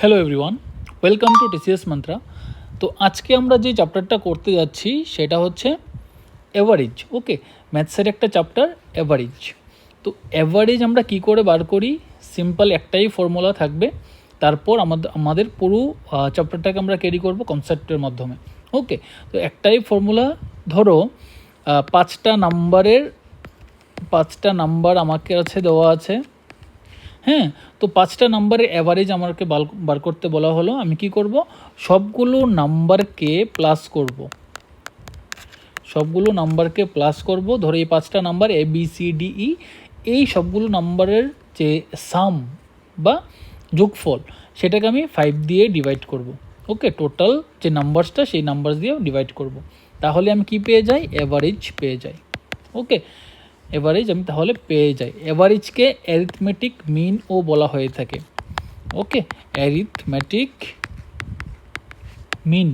Hello everyone, welcome to TCS mantra. তো আজকে আমরা যে চ্যাপ্টারটা করতে যাচ্ছি সেটা হচ্ছে অ্যাভারেজ। ওকে, ম্যাথসের একটা চ্যাপ্টার অ্যাভারেজ। তো অ্যাভারেজ আমরা কি করে বার করি? সিম্পল একটাই ফর্মুলা থাকবে, তারপর আমাদের পুরো চ্যাপ্টারটাকে আমরা ক্যারি করব কনসেপ্টের মাধ্যমে। ওকে, তো একটাই ফর্মুলা। ধরো পাঁচটা নাম্বার আমাকে কাছে দেওয়া আছে। হ্যাঁ, তো পাঁচটা নাম্বারের অ্যাভারেজ আমাকে বার করতে বলা হলো। আমি কি করব? সবগুলো নাম্বারকে প্লাস করব। ধরো এই পাঁচটা নাম্বার ABCDE, এই সবগুলো নাম্বারের যে সাম বা যোগফল সেটাকে আমি 5 দিয়ে ডিভাইড করব। ওকে, টোটাল যে নাম্বারসটা সেই নাম্বার দিয়ে ডিভাইড করব, তাহলে আমি কি পেয়ে যাই? অ্যাভারেজ পেয়ে যাই। ওকে, এভারেজ আমি তাহলে পেয়ে যাই। এভারেজকে অ্যারিথমেটিক মিন ও বলা হয়ে থাকে। ওকে, অ্যারিথমেটিক মিন,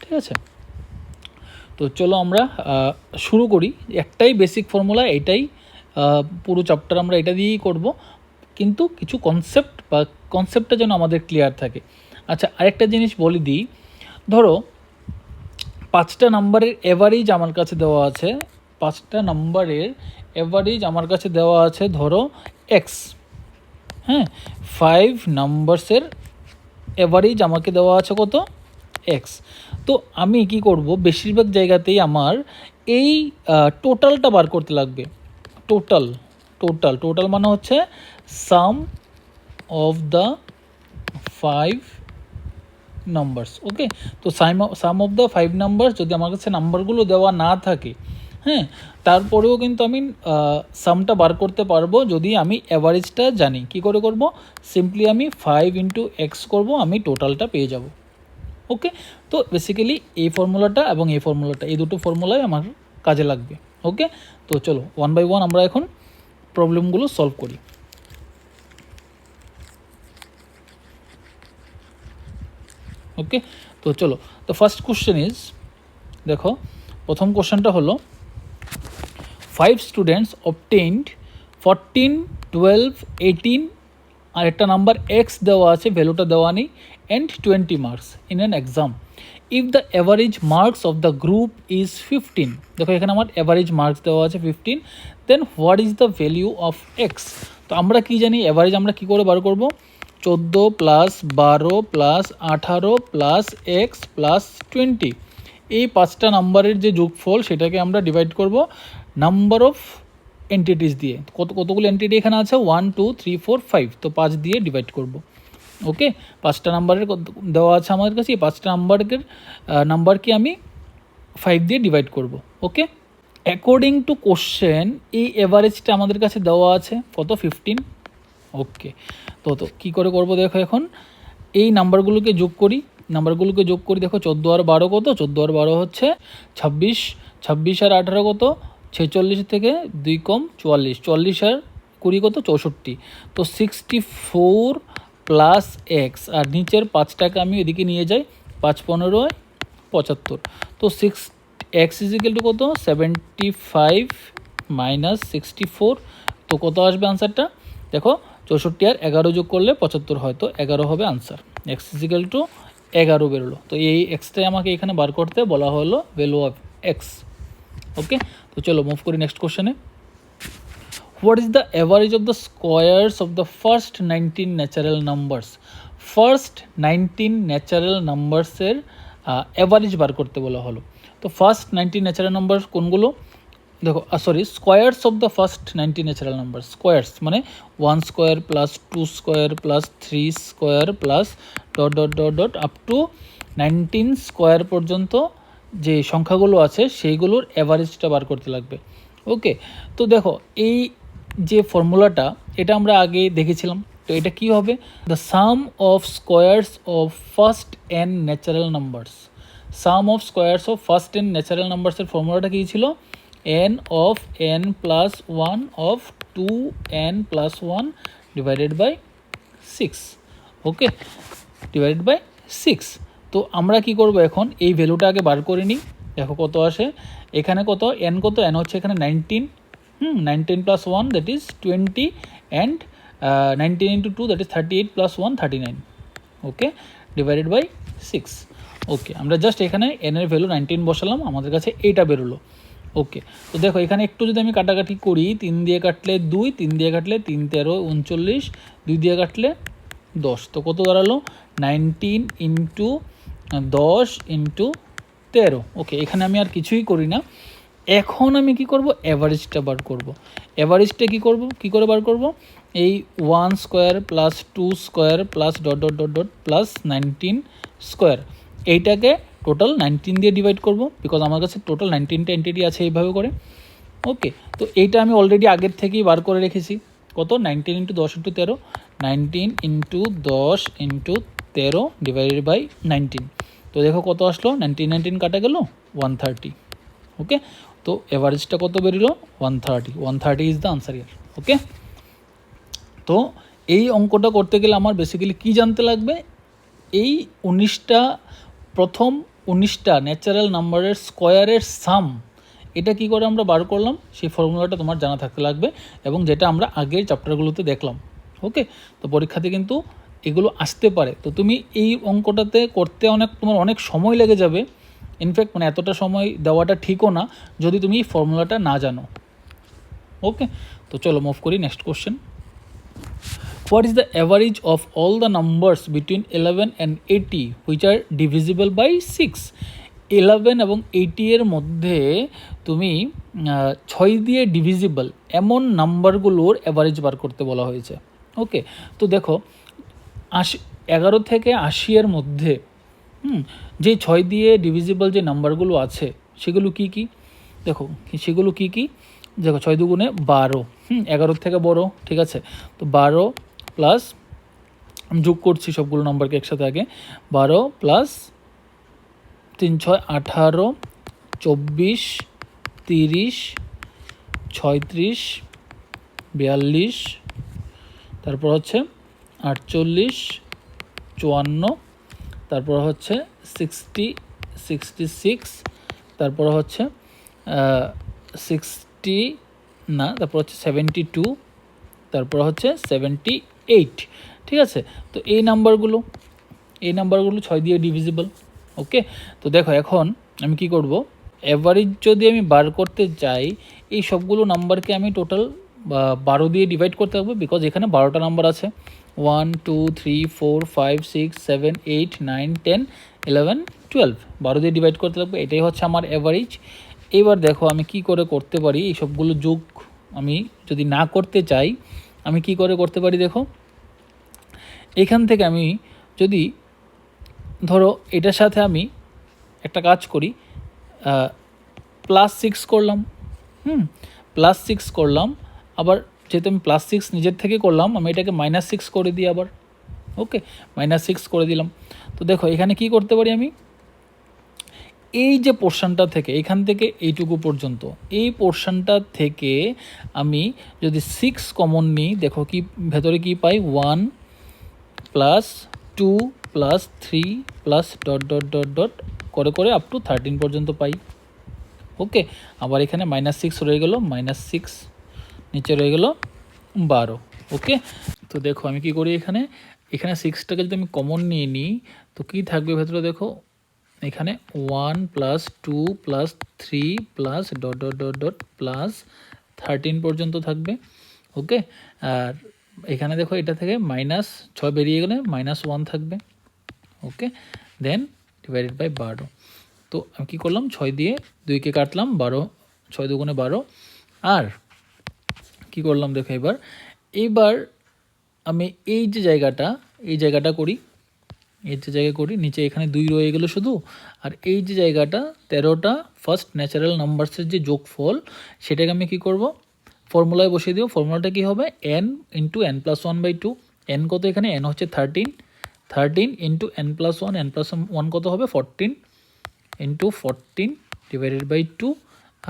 ঠিক আছে। তো চলো আমরা শুরু করি। একটাই বেসিক ফর্মুলা, এটাই পুরো চ্যাপ্টার আমরা এটা দিয়েই করব, কিন্তু কিছু কনসেপ্টটা যেন আমাদের ক্লিয়ার থাকে। আচ্ছা, আরেকটা জিনিস বলে দিই। ধরো পাঁচটা নাম্বারের এভারেজ আমার কাছে দেওয়া আছে। ধরো এক্স। হ্যাঁ, 5 নাম্বারসের এভারেজ আমাকে দেওয়া আছে কত? এক্স। তো আমি কি করব? বেশিরভাগ জায়গাতেই আমার এই টোটালটা বার করতে লাগবে। টোটাল মানে হচ্ছে সাম অফ দ্য 5 নাম্বারস। ওকে, তো সাম অফ দ্য 5 নাম্বারস যদি আমার কাছে নাম্বারগুলো দেওয়া না থাকে, হ্যাঁ, তারপরেও কিন্তু আমি সামটা বার করতে পারবো যদি আমি অ্যাভারেজটা জানি। কি করে করব? সিম্পলি আমি 5 ইন্টু এক্স করবো, আমি টোটালটা পেয়ে যাব। ওকে, তো বেসিক্যালি এই ফর্মুলাটা এবং এই ফর্মুলাটা, এই দুটো ফর্মুলাই আমার কাজে লাগবে। ওকে, তো চলো ওয়ান বাই ওয়ান আমরা এখন প্রবলেমগুলো সলভ করি। ওকে, তো চলো, তো ফার্স্ট কোশ্চেন ইজ, দেখো প্রথম কোশ্চেনটা হলো 5 স্টুডেন্টস অবটেইনড 14, 12, 18 আর একটা নাম্বার এক্স দেওয়া আছে, ভ্যালুটা দেওয়া নেই, and 20 marks in an exam. If the average marks of the group is 15, দেখো এখানে আমার অ্যাভারেজ মার্কস দেওয়া আছে 15, then what is the value of x? তো আমরা কি জানি অ্যাভারেজ আমরা কি করে বার করব? 14 plus 12 plus 18 plus x plus 20, এই পাঁচটা নাম্বারের যে যোগফল সেটাকে আমরা ডিভাইড করব নাম্বার অফ এন্টিটিস দিয়ে। কতগুলো এন্টিটি এখানে আছে? 1 2 3 4 5, তো 5 দিয়ে ডিভাইড করব। ওকে, পাঁচটা নাম্বারের দেওয়া আছে আমাদের কাছে, এই পাঁচটা নাম্বারকে আমি 5 দিয়ে ডিভাইড করব। ওকে, অ্যাকর্ডিং টু কোশ্চেন এই এভারেজটা আমাদের কাছে দেওয়া আছে কত? 15। ওকে, তো কী করে করব? দেখো এখন এই নাম্বারগুলোকে যোগ করি। দেখো 14 আর 12 কত? 14 আর 12 হচ্ছে 26, 26 আর 18 কত? 46 থেকে 2 কম 44, 44 আর 20 কত? 64, তো 64 প্লাস এক্স, আর নিচের 5টাকে আমি এদিকে নিয়ে যাই, 5 15 75, তো এক্স ইজিক্যাল টু কত? 75 মাইনাস 64, তো কত আসবে আনসারটা? দেখো 64 আর 11 যোগ করলে 75 হয়, তো 11 হবে আনসার। এক্স ইজিক্যাল টু 11 বেরোলো। তো এই এক্সটাই আমাকে এখানে বার করতে বলা হলো, ভ্যালু অফ এক্স। ওকে, তো চলো মুভ করি নেক্সট কোশ্চেনে। What is the average of the squares of the first 19 natural numbers? First 19 natural নাম্বারসের অ্যাভারেজ বার করতে বলা হলো। তো ফার্স্ট 19 ন্যাচারাল নাম্বার কোনগুলো? দেখো squares of the first 19 natural number. Squares মানে 1 square plus 2 square plus 3 square plus dot up to 19 square পর্যন্ত যে সংখ্যাগুলো আছে সেইগুলোর অ্যাভারেজটা বার করতে লাগবে। ওকে, তো দেখো এই যে ফর্মুলাটা, এটা আমরা আগে দেখেছিলাম। তো এটা কি হবে? The sum of squares of first n natural numbers. Sum of squares of first n natural নাম্বারসের ফর্মুলাটা কী ছিল? n of n plus 1 of 2n plus 1 divided by 6. Okay, divided by 6। তো আমরা কি করব এখন? এই ভ্যালুটা আগে বার করে নিই। দেখো কত আসে এখানে, কত n, কত n হচ্ছে এখানে 19, 19 plus 1 that is 20, and 19 into 2 that is 38 plus 1 39, okay, divided by 6। Okay, আমরা জাস্ট এখানে এন এর ভ্যালু 19 বসালাম, আমাদের কাছে এইটা বেরোলো। ওকে, তো দেখো এখানে একটু যদি আমি কাটাকাটি করি, 3 দিয়ে কাটলে 2, 3 দিয়ে কাটলে 3 13 39, 2 দিয়ে কাটলে 10, তো কত দাঁড়ালো 19 ইন্টু 10 ইন্টু 13। ওকে, এখানে আমি আর কিছুই করি না, এখন আমি কি করব, অ্যাভারেজটা বার করব। অ্যাভারেজটা কী করে বার করব, এই 1 square plus 2 square plus dot dot dot dot plus 19 square, এইটাকে টোটাল 19 দিয়ে ডিভাইড করব, বিকজ আমার কাছে টোটাল 19টা এন্টিটি আছে এইভাবে করে। ওকে, তো এইটা আমি অলরেডি আগের থেকেই বার করে রেখেছি, কত 19 into 10 into 13, 19 into 10 into 13 divided by 19। তো দেখো কত আসলো, 19 কাটা গেল 130। ওকে, তো এভারেজটা কত বেরিলো 130, 130 ইজ দ্য আনসার ইয়ার। ওকে, তো এই অঙ্কটা করতে গেলে আমার বেসিক্যালি কী জানতে লাগবে, এই 19টা প্রথম 19টা ন্যাচারাল নাম্বারের স্কোয়ারের সাম, এটা কি করে আমরা বার করলাম সেই ফর্মুলাটা তোমার জানা থাকতে লাগবে, এবং যেটা আমরা আগের চ্যাপ্টারগুলোতে দেখলাম। ওকে, তো পরীক্ষাতে কিন্তু এগুলো আসতে পারে, তো তুমি এই অঙ্কটাতে করতে তোমার অনেক সময় লেগে যাবে। ইনফ্যাক্ট মানে এতটা সময় দেওয়াটা ঠিকও না যদি তুমি এই ফর্মুলাটা না জানো। ওকে, তো চলো মুভ করি next question. What is the average of all the numbers between 11 and 80 which are divisible by 6? 11 এবং 80 এর মধ্যে তুমি 6 দিয়ে ডিভিজিবল এমন নাম্বারগুলোর অ্যাভারেজ বার করতে বলা হয়েছে। ওকে, তো দেখো 11 থেকে 80 এর মধ্যে যে 6 দিয়ে ডিভিজিবল যে নাম্বারগুলো আছে সেগুলো কি কি, দেখো সেগুলো কি কি, দেখো 6 দুগুণে 12, 11 থেকে বড়, ঠিক আছে, তো 12 প্লাস আমি যোগ করছি সবগুলো নাম্বারকে একসাথে আগে, 12 প্লাস 3 6 18, 24, 30, 36, 42, তারপর হচ্ছে 48, 54, তারপর হচ্ছে 60, 66, তারপর হচ্ছে 60 না, তারপর হচ্ছে 72, তারপর হচ্ছে 78, ঠিক আছে। তো এই নাম্বারগুলো 6 দিয়ে ডিভিজিবল। ওকে, তো দেখো এখন আমি কি করব, অ্যাভারেজ যদি আমি বার করতে চাই এই সবগুলো নাম্বারকে আমি টোটাল 12 দিয়ে ডিভাইড করতে হবে, বিকজ এখানে 12টা নাম্বার আছে, 1 2 3 4 5 6 7 8 9 10 11 12, 12 দিয়ে ডিভাইড করতে লাগবে, এটাই হচ্ছে আমার অ্যাভারেজ। এবার দেখো আমি কি করে করতে পারি, এই সবগুলো যোগ আমি যদি না করতে চাই আমি কি করে করতে পারি, দেখো এখান থেকে আমি যদি ধরো এটার সাথে আমি একটা কাজ করি, +6 করলাম, +6 করলাম, আবার যেহেতু আমি +6 নিজের থেকে করলাম, আমি এটাকে -6 করে দিই আবার। ওকে, -6 করে দিলাম। তো দেখো এখানে কি করতে পারি, আমি এই যে পোর্শনটা থেকে এখান থেকে এইটুকু পর্যন্ত এই পোর্শনটা থেকে আমি যদি 6 কমন নিই, দেখো কি ভেতরে কি পাই, 1 plus 2 plus 3 plus dot dot dot dot করে করে আপ টু 13 পর্যন্ত পাই। ওকে, আবার এখানে -6 রয়ে গেল, -6 নিচে রয়ে গেল 12। ওকে, তো দেখো আমি কি করি, এখানে 6টাকে যদি আমি কমন নিয়ে নিই তো কি থাকবে ভেতরে, দেখো এখানে 1 plus 2 plus 3 plus dot dot dot dot plus 13 পর্যন্ত থাকবে। ওকে, আর এখানে দেখো এটা থেকে -6 বেরিয়ে গেলে -1 থাকবে। ওকে, দেন ডিভাইডেড বাই 12। তো আমি কী করলাম, 6 দিয়ে 2কে কাটলাম, 12, 6 দুগুণে 12, আর কি করলাম দেখো এইবার আমি এই যে জায়গাটা করি, নিচে এখানে 2 রয়ে গেল শুধু, আর এই যে জায়গাটা 13টা ফার্স্ট ন্যাচারাল নাম্বারসের যে যোগফল সেটাকে আমি কি করব, ফর্মুলায় বসিয়ে দেবো। ফর্মুলাটা কি হবে, n ইন্টু n+1/2, n কত এখানে, n হচ্ছে 13 ইন্টু n+1, n+1 কত হবে 14 ইন্টু 14 ডিভাইডেড বাই 2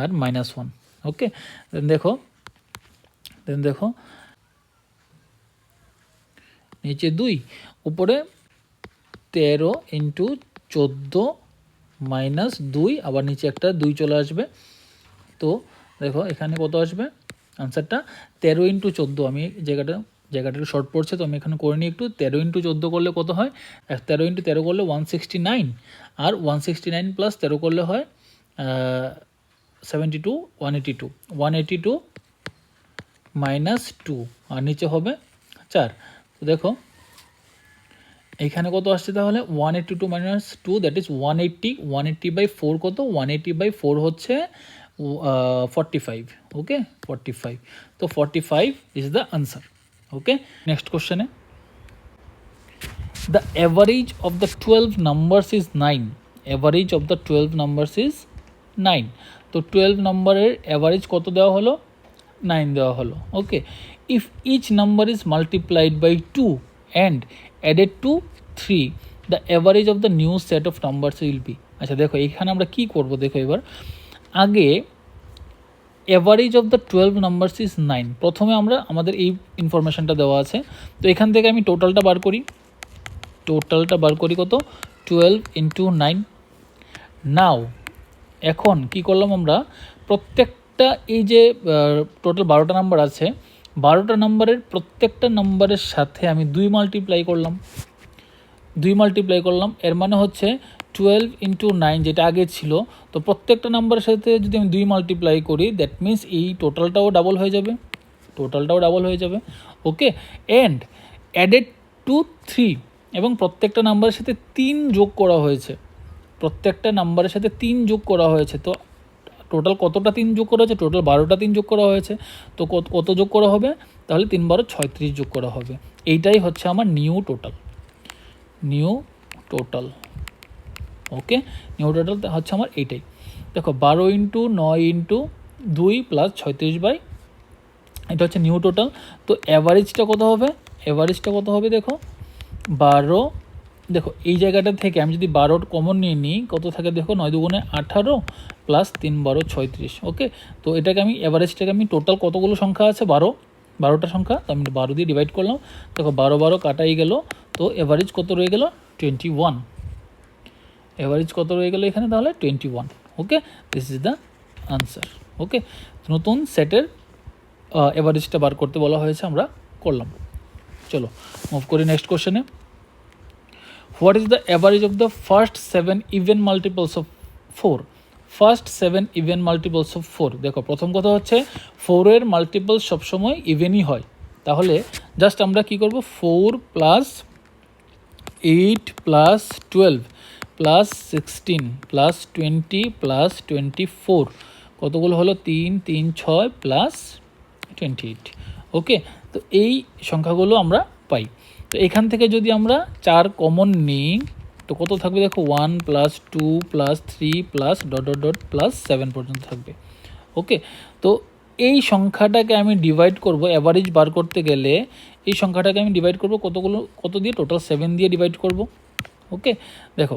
আর -1। ওকে, দেন দেখো নিচে 2 উপরে 13 ইন্টু 14 -2, আবার নিচে একটা 2 চলে আসবে। তো দেখো এখানে কত আসবে আনসারটা, 13 ইন্টু 14, আমি জায়গাটা জায়গাটা একটু শর্ট পড়ছে, তো আমি এখানে করে নিই একটু। 13 ইন্টু 14 করলে কত হয়? 13 ইন্টু 13 করলে 169, আর 169 প্লাস 13 করলে হয় 72, 182, 182 মাইনাস 2, আর নিচে হবে 4। তো দেখো এইখানে কত আসছে তাহলে? 182 মাইনাস 2, দ্যাট ইজ 180। 180/4 কত? 180/4 হচ্ছে 45। ওকে, 45। তো 45 is the answer. Okay, next কোশ্চেনে, the average of the 12 numbers is 9. Average of the 12 numbers is 9. তো 12 নম্বরের অ্যাভারেজ কত দেওয়া হলো? 9 দেওয়া হলো। ওকে, if each number is multiplied by 2 and added to 3, the average of the new set of numbers will be. আচ্ছা দেখো এখানে আমরা কি করব, দেখো এবার আগে average of the 12 numbers is 9। প্রথমে আমরা আমাদের এই ইনফরমেশনটা দেওয়া আছে, তো এখান থেকে আমি টোটালটা বার করি। কত? 12 ইন্টু 9। নাও এখন কি করলাম আমরা, প্রত্যেকটা এই যে টোটাল 12টা নাম্বার আছে, 12টা নাম্বারের প্রত্যেকটা নাম্বারের সাথে আমি 2 মাল্টিপ্লাই করলাম। এর মানে হচ্ছে 12 ইন্টু 9 যেটা আগে ছিল, তো প্রত্যেকটা নাম্বারের সাথে যদি আমি 2 মাল্টিপ্লাই করি, দ্যাট মিন্স এই টোটালটাও ডাবল হয়ে যাবে। ওকে, অ্যান্ড অ্যাডেড টু 3, এবং প্রত্যেকটা নাম্বারের সাথে 3 যোগ করা হয়েছে। তো টোটাল কতটা 3 যোগ করা হয়েছে? টোটাল 12টা 3 যোগ করা হয়েছে। তো কত যোগ করা হবে তাহলে? 3 12 36 যোগ করা হবে। এইটাই হচ্ছে আমার নিউ টোটাল। ওকে, নিউ টোটাল হচ্ছে আমার এইটাই। দেখো 12 ইন্টু 9 ইন্টু 2 প্লাস 36 এটা হচ্ছে নিউ টোটাল। তো অ্যাভারেজটা কত হবে? দেখো 12, দেখো এই জায়গাটা থেকে আমি যদি 12 কমন নিয়ে নিই, কত থাকে দেখো? 9 দুগুণে 18 প্লাস 3 12 36। ওকে, তো এটাকে আমি অ্যাভারেজটাকে আমি টোটাল কতগুলো সংখ্যা আছে? 12টা সংখ্যা, তো আমি 12 দিয়ে ডিভাইড করলাম। দেখো 12 কাটাই গেল, তো অ্যাভারেজ কত রয়ে গেল? 21। এখানে তাহলে 21। ওকে, দিস ইজ দ্য আনসার। ওকে, নতুন সেটের অ্যাভারেজটা বার করতে বলা হয়েছে, আমরা করলাম। চলো মুভ করি নেক্সট কোশ্চেনে। What is the average of the first 7 even multiples of 4? First 7 even multiples of 4। দেখো প্রথম কথা হচ্ছে 4-এর মাল্টিপল সবসময় ইভেনই হয়। তাহলে জাস্ট আমরা কি করব? 4 plus 8 plus 12 plus 16 plus 20 plus 24, কতগুলো হলো? 3 3 6 প্লাস 28। ওকে, তো এই সংখ্যাগুলো আমরা পাই। তো এখান থেকে যদি আমরা 4 কমন নিই, তো কত থাকবে? দেখো 1 plus 2 plus 3 plus dot dot dot plus 7 পর্যন্ত থাকবে। ওকে, তো এই সংখ্যাটাকে আমি ডিভাইড করব, অ্যাভারেজ বার করতে গেলে এই সংখ্যাটাকে আমি ডিভাইড করব কত দিয়ে? টোটাল 7 দিয়ে ডিভাইড করব। ওকে, দেখো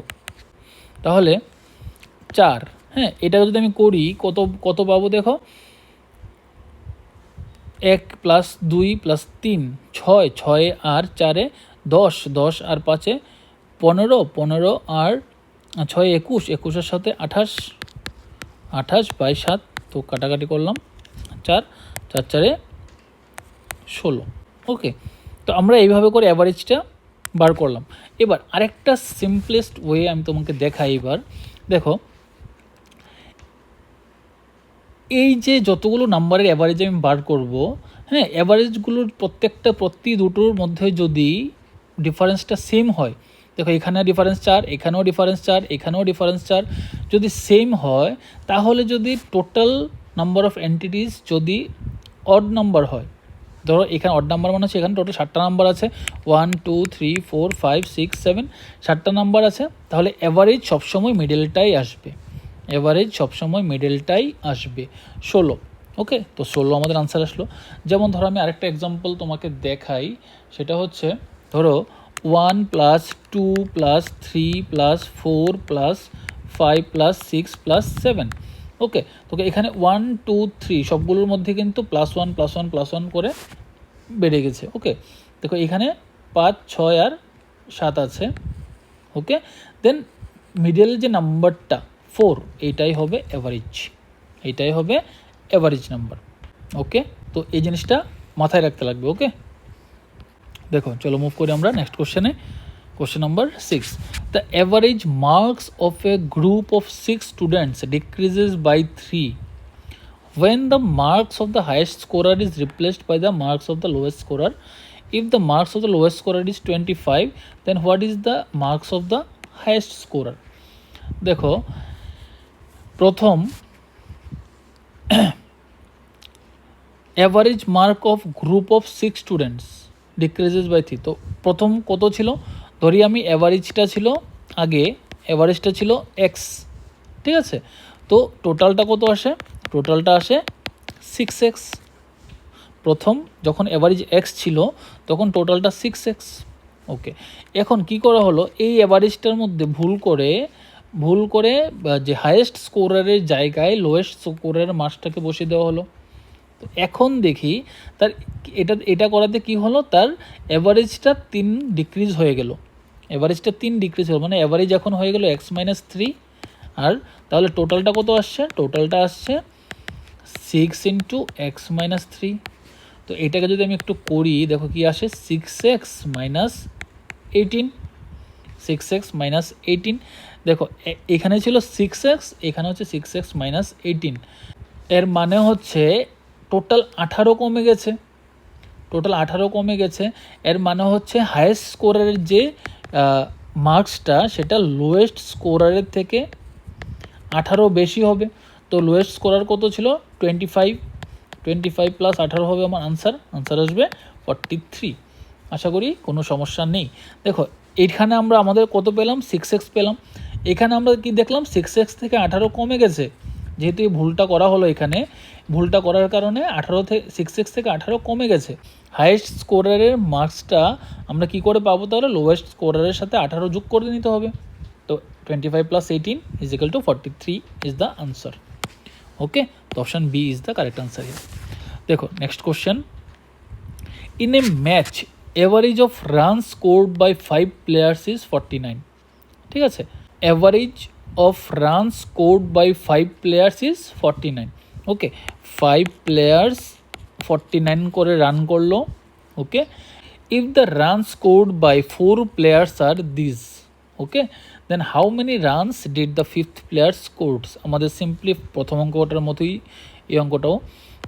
তাহলে 4, হ্যাঁ, এটা যদি আমি করি কত পাবো? দেখো 1 প্লাস 2 প্লাস 3 6, 6 আর 4 10, 10 আর 5 15, 15 আর 6 21, 21-এর সাথে 28, 28 বাই 7, তো কাটাকাটি করলাম 4, 4 4 16। ওকে, তো আমরা এইভাবে করে অ্যাভারেজটা বার করলাম। এবার আরেকটা সিম্পলেস্ট ওয়ে আমি তোমাকে দেখাই। এবার দেখো এই যে যতগুলো নাম্বারের অ্যাভারেজ আমি বার করব, হ্যাঁ, অ্যাভারেজগুলোর প্রতি দুটোর মধ্যে যদি ডিফারেন্সটা সেম হয়, দেখো এখানে ডিফারেন্স 4, এখানেও ডিফারেন্স 4, এখানেও ডিফারেন্স 4, যদি সেম হয় তাহলে যদি টোটাল নাম্বার অফ এন্টিটিস যদি অড নাম্বার হয়, ধরো এখানে অড নাম্বার মানে হচ্ছে এখানে টোটাল 7টা নাম্বার আছে, 1 2 3 4 5 6 7, 7টা নাম্বার আছে, তাহলে অ্যাভারেজ সবসময় মিডলটাই আসবে। 16। ওকে, তো 16 আমাদের আনসার আসলো। যেমন ধরো আমি আরেকটা এক্সাম্পল তোমাকে দেখাই, সেটা হচ্ছে ধরো 1 plus 2 plus 3 plus 4 plus 5 plus 6 plus 7। ওকে, তোকে এখানে 1 2 3 সবগুলোর মধ্যে কিন্তু +1 +1 +1 করে বেড়ে গেছে। ওকে, দেখো এখানে 5 6 আর 7 আছে। ওকে, দেন মিডল যে নাম্বারটা 4, এইটাই হবে অ্যাভারেজ নাম্বার। ওকে, তো এই জিনিসটা মাথায় রাখতে লাগবে। ওকে, দেখো চলো মুভ করি আমরা নেক্সট কোশ্চেনে। Question number 6, the average marks of a group of 6 students decreases by 3 when the marks of the highest scorer is replaced by the marks of the lowest scorer. If the marks of the lowest scorer is 25, then what is the marks of the highest scorer? দেখো প্রথম average mark of group of 6 students decreases by 3, তো প্রথম কত ছিল, ধরি আমি অ্যাভারেজটা ছিল আগে, অ্যাভারেজটা ছিল এক্স, ঠিক আছে, তো টোটালটা কত আসে, টোটালটা আসে 6x। প্রথম যখন অ্যাভারেজ এক্স ছিল তখন টোটালটা 6x। ওকে, এখন কি করা হলো, এই অ্যাভারেজটার মধ্যে ভুল করে যে হাইয়েস্ট স্কোরারের জায়গায় লোয়েস্ট স্কোরারের মার্কসটাকে বসিয়ে দেওয়া হলো। তো এখন দেখি তার এটা করাতে কি হলো, তার অ্যাভারেজটা 3 ডিক্রিজ হয়ে গেল, অ্যাভারেজটা 3 ডিক্রিজ হলো, মানে অ্যাভারেজ এখন হয়ে গেল x-3, আর তাহলে টোটালটা কত আসছে, টোটালটা আসছে 6 ইন্টু x-3। তো এটাকে যদি আমি একটু করি, দেখো কি আসে, 6x মাইনাস 18, 6x মাইনাস 18। দেখো এখানে ছিল 6x, এখানে হচ্ছে 6x মাইনাস 18, এর মানে হচ্ছে টোটাল 18 কমে গেছে, টোটাল 18 কমে গেছে। এর মানে হচ্ছে হাইয়েস্ট স্কোরারের যে মার্কসটা সেটা লোয়েস্ট স্কোরারের থেকে 18 বেশি হবে। তো লোয়েস্ট স্কোরার কত ছিল, 25 প্লাস 18 হবে আমার আনসার আসবে 43। আশা করি কোনো সমস্যা নেই। দেখো এইখানে আমরা আমাদের কত পেলাম, 6x পেলাম, এখানে আমরা কি দেখলাম 6x থেকে 18 কমে গেছে, যেহেতু এই ভুলটা করা হলো, এখানে ভুলটা করার কারণে 6x থেকে 18 কমে গেছে। হাইয়েস্ট স্কোরারের মার্কসটা আমরা কি করে পাবো, তাহলে লোয়েস্ট স্কোরারের সাথে 18 যোগ করে নিতে হবে। তো 25 plus 18 is equal to 43 is the answer. Okay, তো option B is the correct answer here. দেখো next question, in a match average of run scored by 5 players is 49, ঠিক আছে, average of run scored by 5 players is 49। Okay, 5 players 49 করে run করলো। Okay, if the run scored by 4 players are this, okay, then how many runs did the 5th player scores. আমাদের simply প্রথম অঙ্কটার মতোই এই অঙ্কটাও।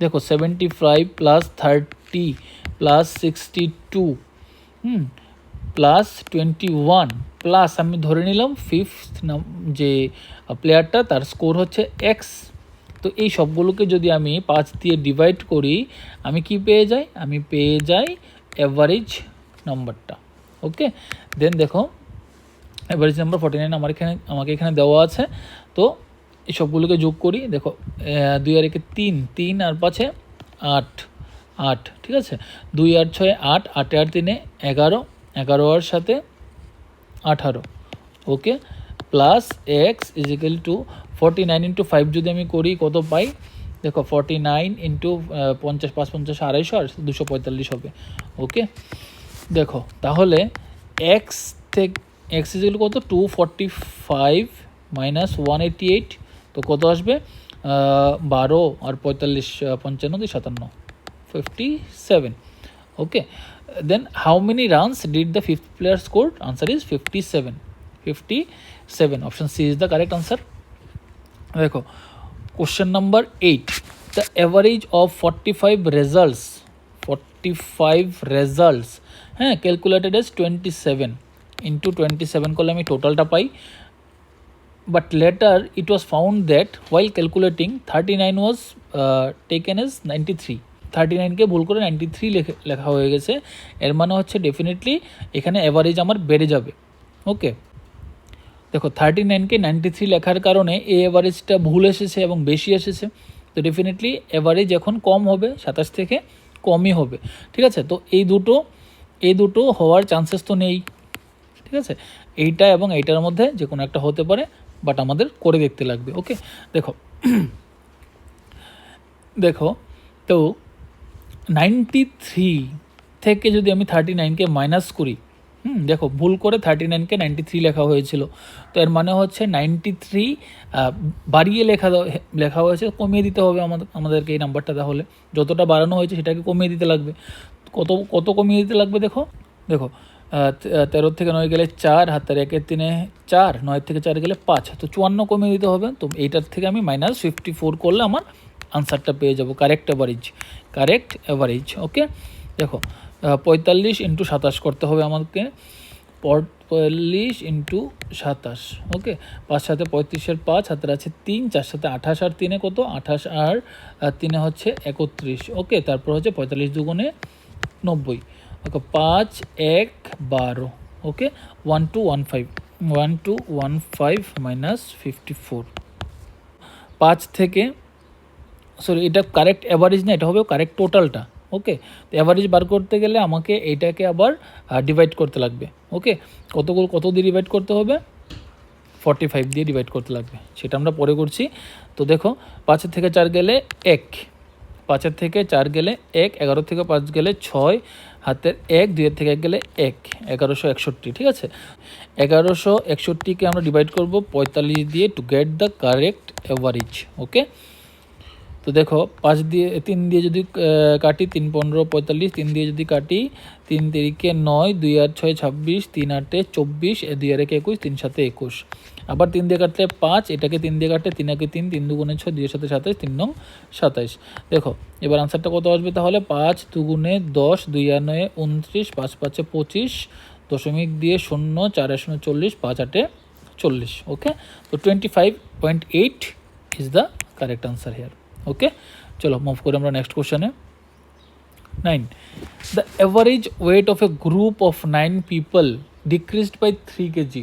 দেখো 75 plus 30 plus 62 plus 21 plus আমি ধরে নিলাম 5th যে প্লেয়ারটা তার স্কোর হচ্ছে এক্স। তো এই সবগুলোকে যদি আমি 5 দিয়ে ডিভাইড করি, আমি কি পেয়ে যাই, আমি পেয়ে যাই অ্যাভারেজ নাম্বারটা। ওকে, দেন দেখো অ্যাভারেজ নাম্বার 49 আমাকে এখানে দেওয়া আছে। তো এই সবগুলোকে যোগ করি, দেখো 2 আর 1 3, 3 আর 5 8, 8, ঠিক আছে, 2 আর 6 8, 8 আর 3 11, 11 আর সাথে 18। Okay, plus x is equal to 49 into 5 যদি আমি করি কত পাই, দেখো 49 ইন্টু 50 5 50 250 আর 245 হবে। ওকে, দেখো তাহলে এক্স থেকে এক্স ইজ ইকুয়াল কত, 245 মাইনাস 188, তো কত আসবে, 12 আর 45 55 57 57। ওকে, then how many runs did the 5th player score? Answer is 57, 57, option C is the correct answer. দেখো question number 8, the average of 45 results হ্যাঁ calculated as 27 into 27 করলে আমি টোটালটা পাই, but later it was found that while calculating 39 was taken as 93, 39কে ভুল করে 93 লেখা হয়ে গেছে। এর মানে হচ্ছে ডেফিনেটলি এখানে অ্যাভারেজ আমার বেড়ে যাবে। ওকে, দেখো 39কে 93 লেখার কারণে এই অ্যাভারেজটা ভুল এসেছে এবং বেশি এসেছে, তো ডেফিনেটলি অ্যাভারেজ এখন কম হবে, 27 থেকে কমই হবে। ঠিক আছে, তো এই দুটো হওয়ার চান্সেস তো নেই। ঠিক আছে, এইটা এবং এইটার মধ্যে যে কোনো একটা হতে পারে, বাট আমাদের করে দেখতে লাগবে। ওকে, দেখো তো 93 থেকে যদি আমি 39কে মাইনাস করি, দেখো ভুল করে 39কে 93 লেখা হয়েছিল, তো এর মানে হচ্ছে 93 বাড়িয়ে লেখা হয়েছে, কমিয়ে দিতে হবে আমাদেরকে এই নাম্বারটা। তাহলে যতটা বাড়ানো হয়েছে সেটাকে কমিয়ে দিতে লাগবে। কত কমিয়ে দিতে লাগবে, দেখো দেখো 13 থেকে 9 গেলে 4, হাতের 1-এর 3-এ 4, 9 থেকে 4 গেলে 5, তো 54 কমিয়ে দিতে হবে। তো এইটার থেকে আমি -54 করলে আমার আনসারটা পেয়ে যাব, কারেক্ট অ্যাভারেজ। ওকে, দেখো 45 × 27 করতে হবে আমাকে, 45 × 27। ওকে, 5 সাথে 35-এর 5, হাতের আছে 3, 4 সাথে 28 আর 3-এ কত, 28 আর 3-এ হচ্ছে 31। ওকে, তারপর হচ্ছে 45 দুগুণে 90। ওকে, 5, 1, 12। ওকে, 1215 -54। 5 থেকে, সরি এটা কারেক্ট অ্যাভারেজ না, এটা হবে কারেক্ট টোটালটা। ওকে, তো অ্যাভারেজ বার করতে গেলে আমাকে এইটাকে আবার ডিভাইড করতে লাগবে। ওকে, কত দিয়ে ডিভাইড করতে হবে, 45 দিয়ে ডিভাইড করতে লাগবে, সেটা আমরা পরে করছি। তো দেখো 5 থেকে 4 গেলে 1, 5 থেকে 4 গেলে 1, 11 থেকে 5 গেলে 6, হাতের 1, 2 থেকে 1 গেলে 1, 1161। ঠিক আছে, 1161কে আমরা ডিভাইড করব 45 দিয়ে to get the correct average. Okay, তো দেখো 5 দিয়ে 3 দিয়ে যদি কাটি, 3 15 45, 3 দিয়ে যদি কাটি, 3 3-এ 9, 2 আর 6 26, 3 8-এ 24, 2 আর 1 21, 3 7-এ 21। আবার 3 দিয়ে কাটলে 5, এটাকে 3 দিয়ে কাটলে 3 একে 3, 3 দুগুণে 6, 2 এর সাথে 27, 3 নং 27। দেখো এবার আনসারটা কত আসবে তাহলে, 5 দুগুণে 10, 2 আর 9 29, 5 5-এ 25, দশমিক দিয়ে 0, 4 আর 0 40, 5 8-এ 40। ওকে, তো 25.8 is the correct answer here. Okay, চলো মুভ করে আমরা নেক্সট কোশ্চেনে। 9, the average weight of a group of 9 people decreased by 3 kg।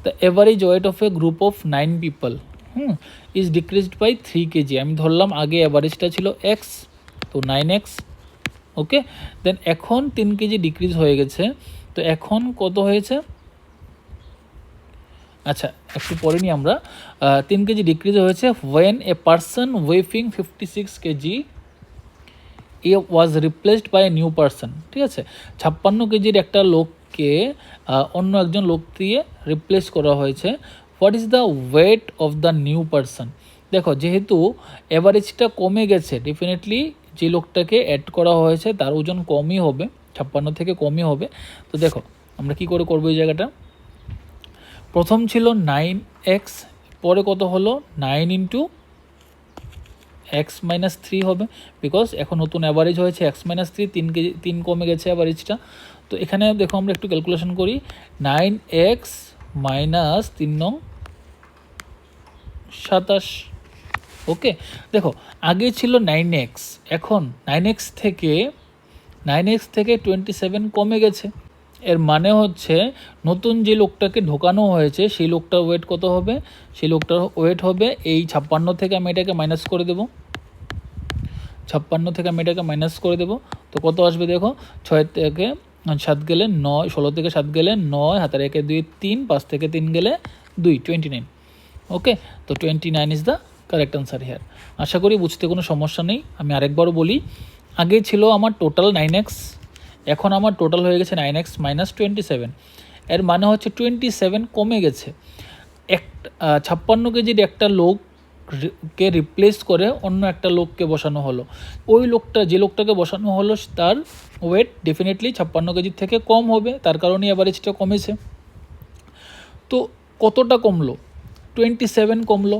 The average weight of a group of 9 people is decreased by 3 kg। আমি ধরলাম আগে অ্যাভারেজটা ছিল x, তো 9x। ওকে, দেন এখন 3 kg ডিক্রিজ হয়ে গেছে, তো এখন কত হয়েছে, আচ্ছা একটু পরে নিই আমরা। 3 kg ডিক্রিজ হয়েছে ওয়েন এ পারসন ওয়েফিং 56 kg a was replaced by a new person. ঠিক আছে, 56 কেজির একটা লোককে অন্য একজন লোক দিয়ে রিপ্লেস করা হয়েছে। What is the weight of the new person. দেখো যেহেতু অ্যাভারেজটা কমে গেছে, ডেফিনেটলি যে লোকটাকে অ্যাড করা হয়েছে তার ওজন কমই হবে, 56 থেকে কমই হবে। তো দেখো আমরা কি করে করবো এই জায়গাটা, প্রথম ছিল 9x, পরে কত হলো 9 × x - 3 হবে, বিকজ এখন নতুন অ্যাভারেজ হয়েছে x - 3, 3 kg 3 কমে গেছে অ্যাভারেজটা। তো এখানে দেখো আমরা একটু ক্যালকুলেশন করি, 9x - 3 নং 27। ওকে, দেখো আগে ছিল 9x, এখন 9x থেকে 27 কমে গেছে। এর মানে হচ্ছে নতুন যে লোকটাকে ঢোকানো হয়েছে সেই লোকটার ওয়েট কত হবে, সেই লোকটার ওয়েট হবে এই 56 থেকে আমি এটাকে মাইনাস করে দেবো, 56 থেকে আমি এটাকে মাইনাস করে দেবো। তো কত আসবে দেখো, 6 থেকে 7 গেলে 9, 16 থেকে 7 গেলে 9, হাতের 1 2 3, 5 থেকে 3 গেলে 2, 29। ওকে, তো 29 is the correct answer here. আশা করি বুঝতে কোনো সমস্যা নেই। আমি আরেকবারও বলি, আগে ছিল আমার টোটাল 9x, এখন আমার টোটাল হয়ে গেছে 9x - 27। এর মানে হচ্ছে 27 কমে গেছে। 56 কেজির একটা লোককে রিপ্লেস করে অন্য একটা লোককে বসানো হলো, ওই লোকটা যে লোকটাকে বসানো হলো তার ওয়েট ডেফিনেটলি 56 কেজির থেকে কম হবে, তার কারণেই অ্যাভারেজটা কমেছে। তো কতটা কমলো, 27 কমলো,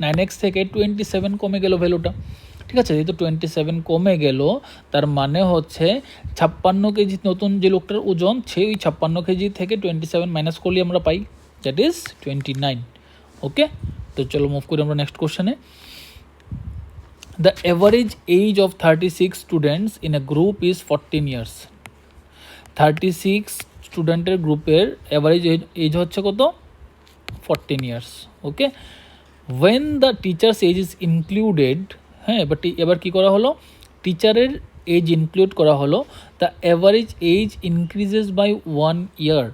9x থেকে 27 কমে গেল ভ্যালুটা। ঠিক আছে, যেহেতু 27 কমে গেল তার মানে হচ্ছে 56 কেজি নতুন যে লোকটার ওজন, সেই 56 কেজি থেকে 27 মাইনাস করলে আমরা পাই, দ্যাট ইজ 29। ওকে, তো চলো মুভ করি আমরা নেক্সট কোশ্চেনে। The average age of 36 students in a group is 14 years. 36 স্টুডেন্টের গ্রুপের অ্যাভারেজ এজ হচ্ছে কত, 14 years. Okay, when the teacher's age is included, হ্যাঁ এবার কী করা হলো, টিচারের এজ ইনক্লুড করা হলো, the average age increases by 1 year.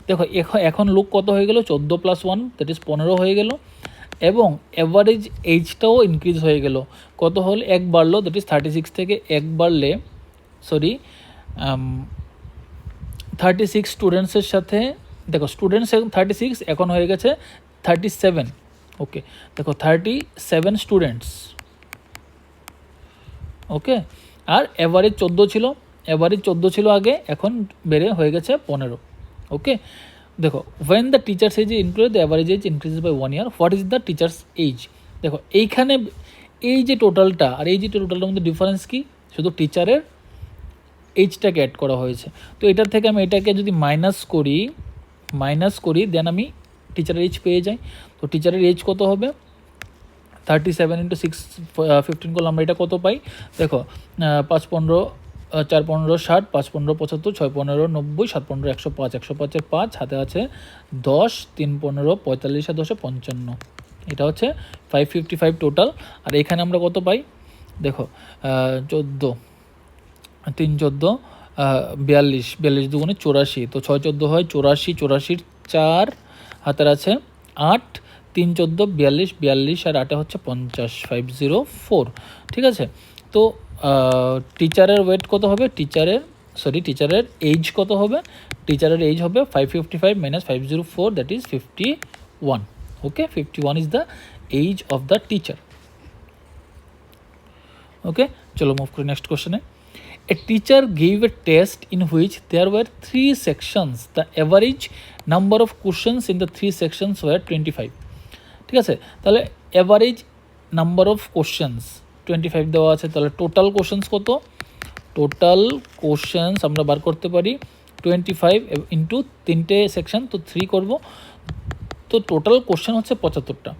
দেখো এখন লোক কত হয়ে গেল, 14 + 1 দ্যাট ইজ 15 হয়ে গেল, এবং অ্যাভারেজ এজটাও ইনক্রিজ হয়ে গেল, কত হল 1 বাড়লো, দ্যাট ইজ 36 থেকে 1 বাড়লে, সরি 36 স্টুডেন্টসের সাথে, দেখো স্টুডেন্টস 36 এখন হয়ে গেছে 37। ওকে, দেখো 37 স্টুডেন্টস। ওকে, আর অ্যাভারেজ 14 ছিল, অ্যাভারেজ 14 ছিল আগে, এখন বেড়ে হয়ে গেছে 15। ওকে, দেখো when the teacher's age increase the average age increases by 1 year, what is the teacher's age? দেখো এইখানে এই যে টোটালটা আর এই যে টোটালটার মধ্যে ডিফারেন্স কি, শুধু টিচারের এইজটাকে অ্যাড করা হয়েছে। তো এটার থেকে আমি এটাকে যদি মাইনাস করি দেন আমি টিচারের এজ পেয়ে যাই। তো টিচারের এজ কত হবে, 37 × 6 15 করলে আমরা এটা কত পাই, দেখো 5 15 4 15 60, 5 15 75, 6 15 90, 7 15 105, 105-এর 5 হাতে আছে 10, 3 15 45 আর 10 55, এটা হচ্ছে 555 টোটাল। আর এখানে আমরা কত পাই, দেখো 14 3 14 42, 42 দুগুণে 84, তো 6 14 হয় 84, 84-র 4 হাতের আছে 8, 3 14 42, 42 আর 8 হচ্ছে 50, 504। ঠিক আছে, তো টিচারের ওয়েট কত হবে, টিচারের এজ কত হবে, টিচারের এজ হবে 555 - 504, that is 51। Okay, 51 is the age of the teacher. Okay, চলো মুভ করি নেক্সট কোশ্চেনে। A teacher gave a test in which there were 3 sections. The average number of questions in the 3 sections were 25. ঠিক আছে, তাহলে average number of questions 25 দেওয়া আছে, তাহলে total questions কত, টোটাল কোশ্চেন্স আমরা বার করতে পারি 25 ইন্টু 3টে সেকশন, তো 3 করব, তো টোটাল কোশ্চেন হচ্ছে 75টা।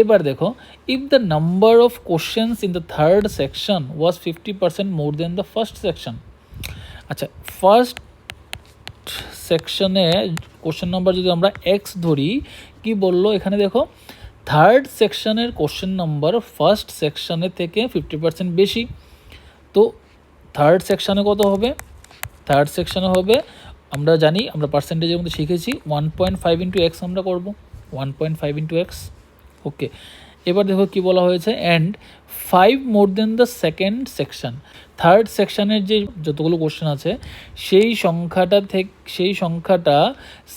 এবার দেখো, if the number of questions in the third section was 50% more than the first section. আচ্ছা, ফার্স্ট সেকশনে কোশ্চেন নাম্বার যদি আমরা এক্স ধরি, কি বললো এখানে দেখো, থার্ড সেকশনের কোশ্চেন নাম্বার ফার্স্ট সেকশনের থেকে 50% বেশি। তো থার্ড সেকশনে কত হবে, থার্ড সেকশনে হবে, আমরা জানি, আমরা পার্সেন্টেজের মধ্যে শিখেছি 1.5 × x আমরা করব, 1.5 × x। ওকে, এবার দেখো কি বলা হয়েছে, and 5 more than the second section. থার্ড সেকশনের যে যতগুলো কোশ্চেন আছে সেই সংখ্যাটা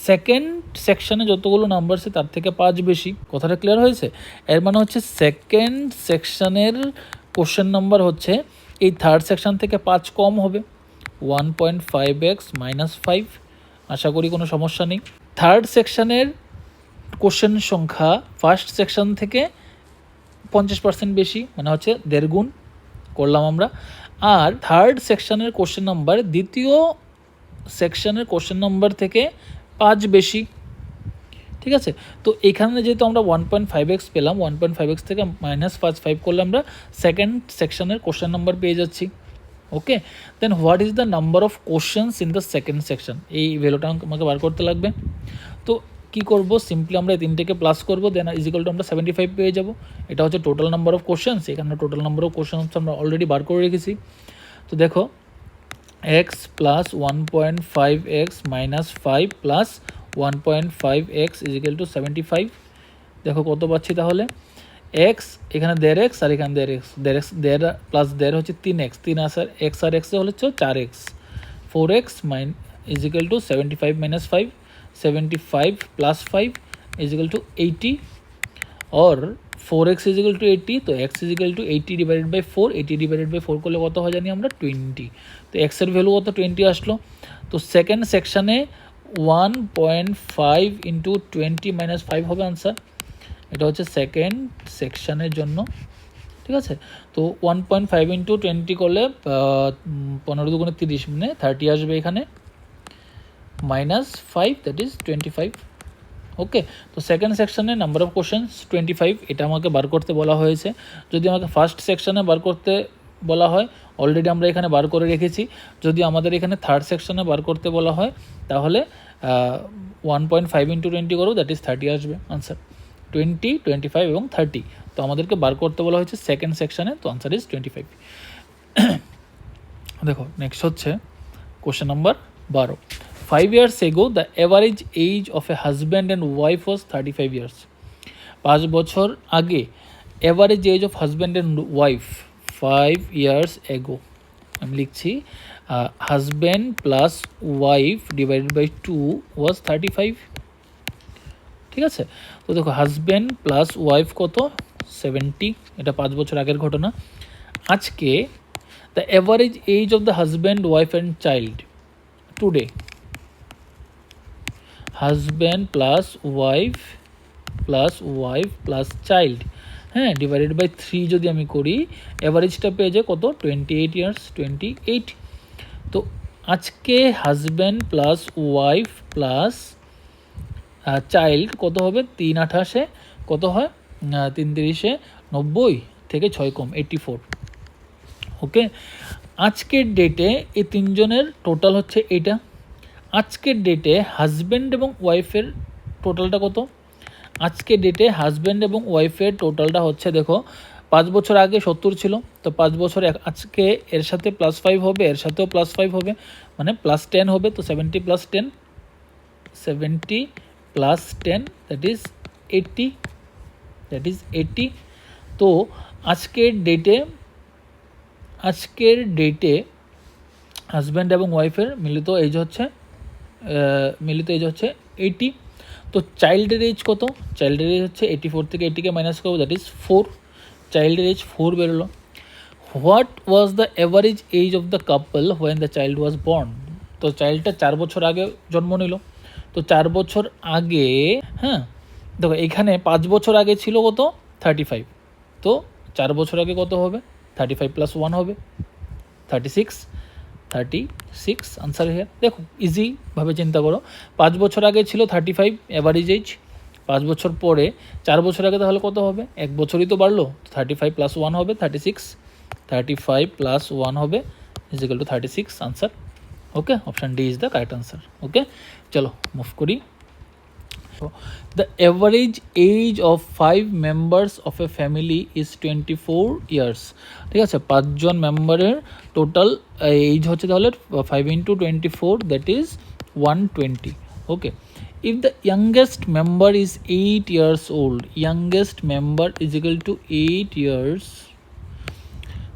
সেকেন্ড সেকশনে যতগুলো নাম্বার আছে তার থেকে 5 বেশি। কথাটা ক্লিয়ার হয়েছে? এর মানে হচ্ছে সেকেন্ড সেকশনের কোশ্চেন নাম্বার হচ্ছে এই থার্ড সেকশন থেকে 5 কম হবে, 1.5x - 5। আশা করি কোনো সমস্যা নেই। থার্ড সেকশনের কোশ্চেন সংখ্যা ফার্স্ট সেকশন থেকে 50% বেশি, মানে হচ্ছে 1.5 গুণ করলাম আমরা। আর থার্ড সেকশনের কোশ্চেন নাম্বার দ্বিতীয় সেকশনের কোশ্চেন নাম্বার থেকে 5 বেশি। ঠিক আছে, তো এখানে যেহেতু আমরা 1.5x পেলাম, 1.5x থেকে -5 করলে আমরা সেকেন্ড সেকশনের কোশ্চেন নাম্বার পেয়ে যাচ্ছি। Okay, then what is the number of questions in the second section, এই ভ্যালুটা আমাকে বার করতে লাগবে। তো কী করবো, সিম্পলি আমরা এই তিনটেকে প্লাস করবো, দেন ইজিক্যাল টু আমরা 75 পেয়ে যাবো। এটা হচ্ছে টোটাল নাম্বার অফ কোশ্চেন্স, এখানে টোটাল নাম্বার অফ কোশ্চেন্স আমরা অলরেডি বার করে রেখেছি। তো দেখো, x + 1.5x - 5 + 1.5x is equal two 75। দেখো কত পাচ্ছি তাহলে, x এখানে 1.5x আর এখানে 1.5x, 1.5 প্লাস 1.5 হচ্ছে 3x, 3 আর x আর x হচ্ছে 4x, 4x is equal two 75 - 5, 75 + 5 is equal two 80, और 4x ইজিক্যাল টু 80, তো x ইজিক্যাল টু 80 / 4, 80 / 4 করলে কত হয় জানি আমরা, 20। তো x এর ভ্যালু কত, 20 আসলো। তো সেকেন্ড সেকশানে 1.5 × 20 - 5 হবে আনসার। এটা হচ্ছে সেকেন্ড সেকশানের জন্য। ঠিক আছে, তো 1.5 × 20 করলে 15 দুগুণে 30, মানে 30 আসবে এখানে, -5, দ্যাট ইজ 25। ওকে, তো সেকেন্ড সেকশনে নাম্বার অফ কোশ্চেন্স 25, এটা আমাকে বার করতে বলা হয়েছে। যদি আমাকে ফার্স্ট সেকশনে বার করতে বলা হয়, অলরেডি আমরা এখানে বার করে রেখেছি। যদি আমাদের এখানে থার্ড সেকশনে বার করতে বলা হয়, তাহলে 1.5 × 20 করো, দ্যাট ইজ 30 আসবে আনসার। 20, 25 এবং 30, তো আমাদেরকে বার করতে বলা হয়েছে সেকেন্ড সেকশনে, তো আনসার ইজ 25। দেখো নেক্সট হচ্ছে question number 12। 5 years ago, the average age of a husband and wife was 35 years. 5 বছর আগে average age of husband and wife 5 years ago, আমি লিখছি husband plus wife divided by 2 was 35। ঠিক আছে, তো দেখো হাজব্যান্ড প্লাস ওয়াইফ কত, 70, এটা 5 বছর আগের ঘটনা। আজকে the average age of the husband wife and child today, husband plus wife plus child, হ্যাঁ, ডিভাইডেড বাই 3 যদি আমি করি, অ্যাভারেজটা পেয়ে যায় কত, 28 ইয়ার্স, 28। তো আজকে husband plus wife plus child কত হবে, 3 কত হয়, 3 90 থেকে 6 কম 84। ওকে, আজকের ডেটে এই তিনজনের টোটাল হচ্ছে এটা। আজকের ডেটে হাজব্যান্ড এবং ওয়াইফের টোটালটা কত, আজকের ডেটে হাজব্যান্ড এবং ওয়াইফের টোটালটা হচ্ছে, দেখো 5 বছর আগে 70 ছিল, তো 5 বছর আজকে এর সাথে +5 হবে, এর সাথেও +5 হবে, মানে +10 হবে। তো 70 + 10, 70 + 10 দ্যাট ইজ 80। তো আজকের ডেটে হাজব্যান্ড এবং ওয়াইফের মিলিত এজ হচ্ছে 80। তো চাইল্ডের এজ কত, চাইল্ডের এজ হচ্ছে 84 থেকে 80কে মাইনাস করবো, দ্যাট ইজ 4, চাইল্ডের এজ 4 বেরোলো। What was the average age of the couple when the child was born, তো চাইল্ডটা 4 বছর আগে জন্ম নিল, তো 4 বছর আগে, হ্যাঁ দেখো এখানে 5 বছর আগে ছিল কত, 35, তো 4 বছর আগে কত হবে, 35 + 1 হবে 36, আনসার হিয়ার। দেখো ইজিভাবে চিন্তা করো, 5 বছর আগে ছিল 35 অ্যাভারেজ এজ, 5 বছর পরে 4 বছর আগে তাহলে কত হবে, 1 বছরই তো বাড়লো, 35 + 1 হবে 36, 35 + 1 হবে = 36, answer. Okay, option D is the correct answer. Okay, চলো মুভ করি। The average age of 5 members of a family is 24 years, ঠিক আছে, 5 জন মেম্বারের টোটাল এজ হচ্ছে তাহলে 5 × 24, that is 120। Okay, if the youngest member is 8 years old, youngest member is equal to 8 years,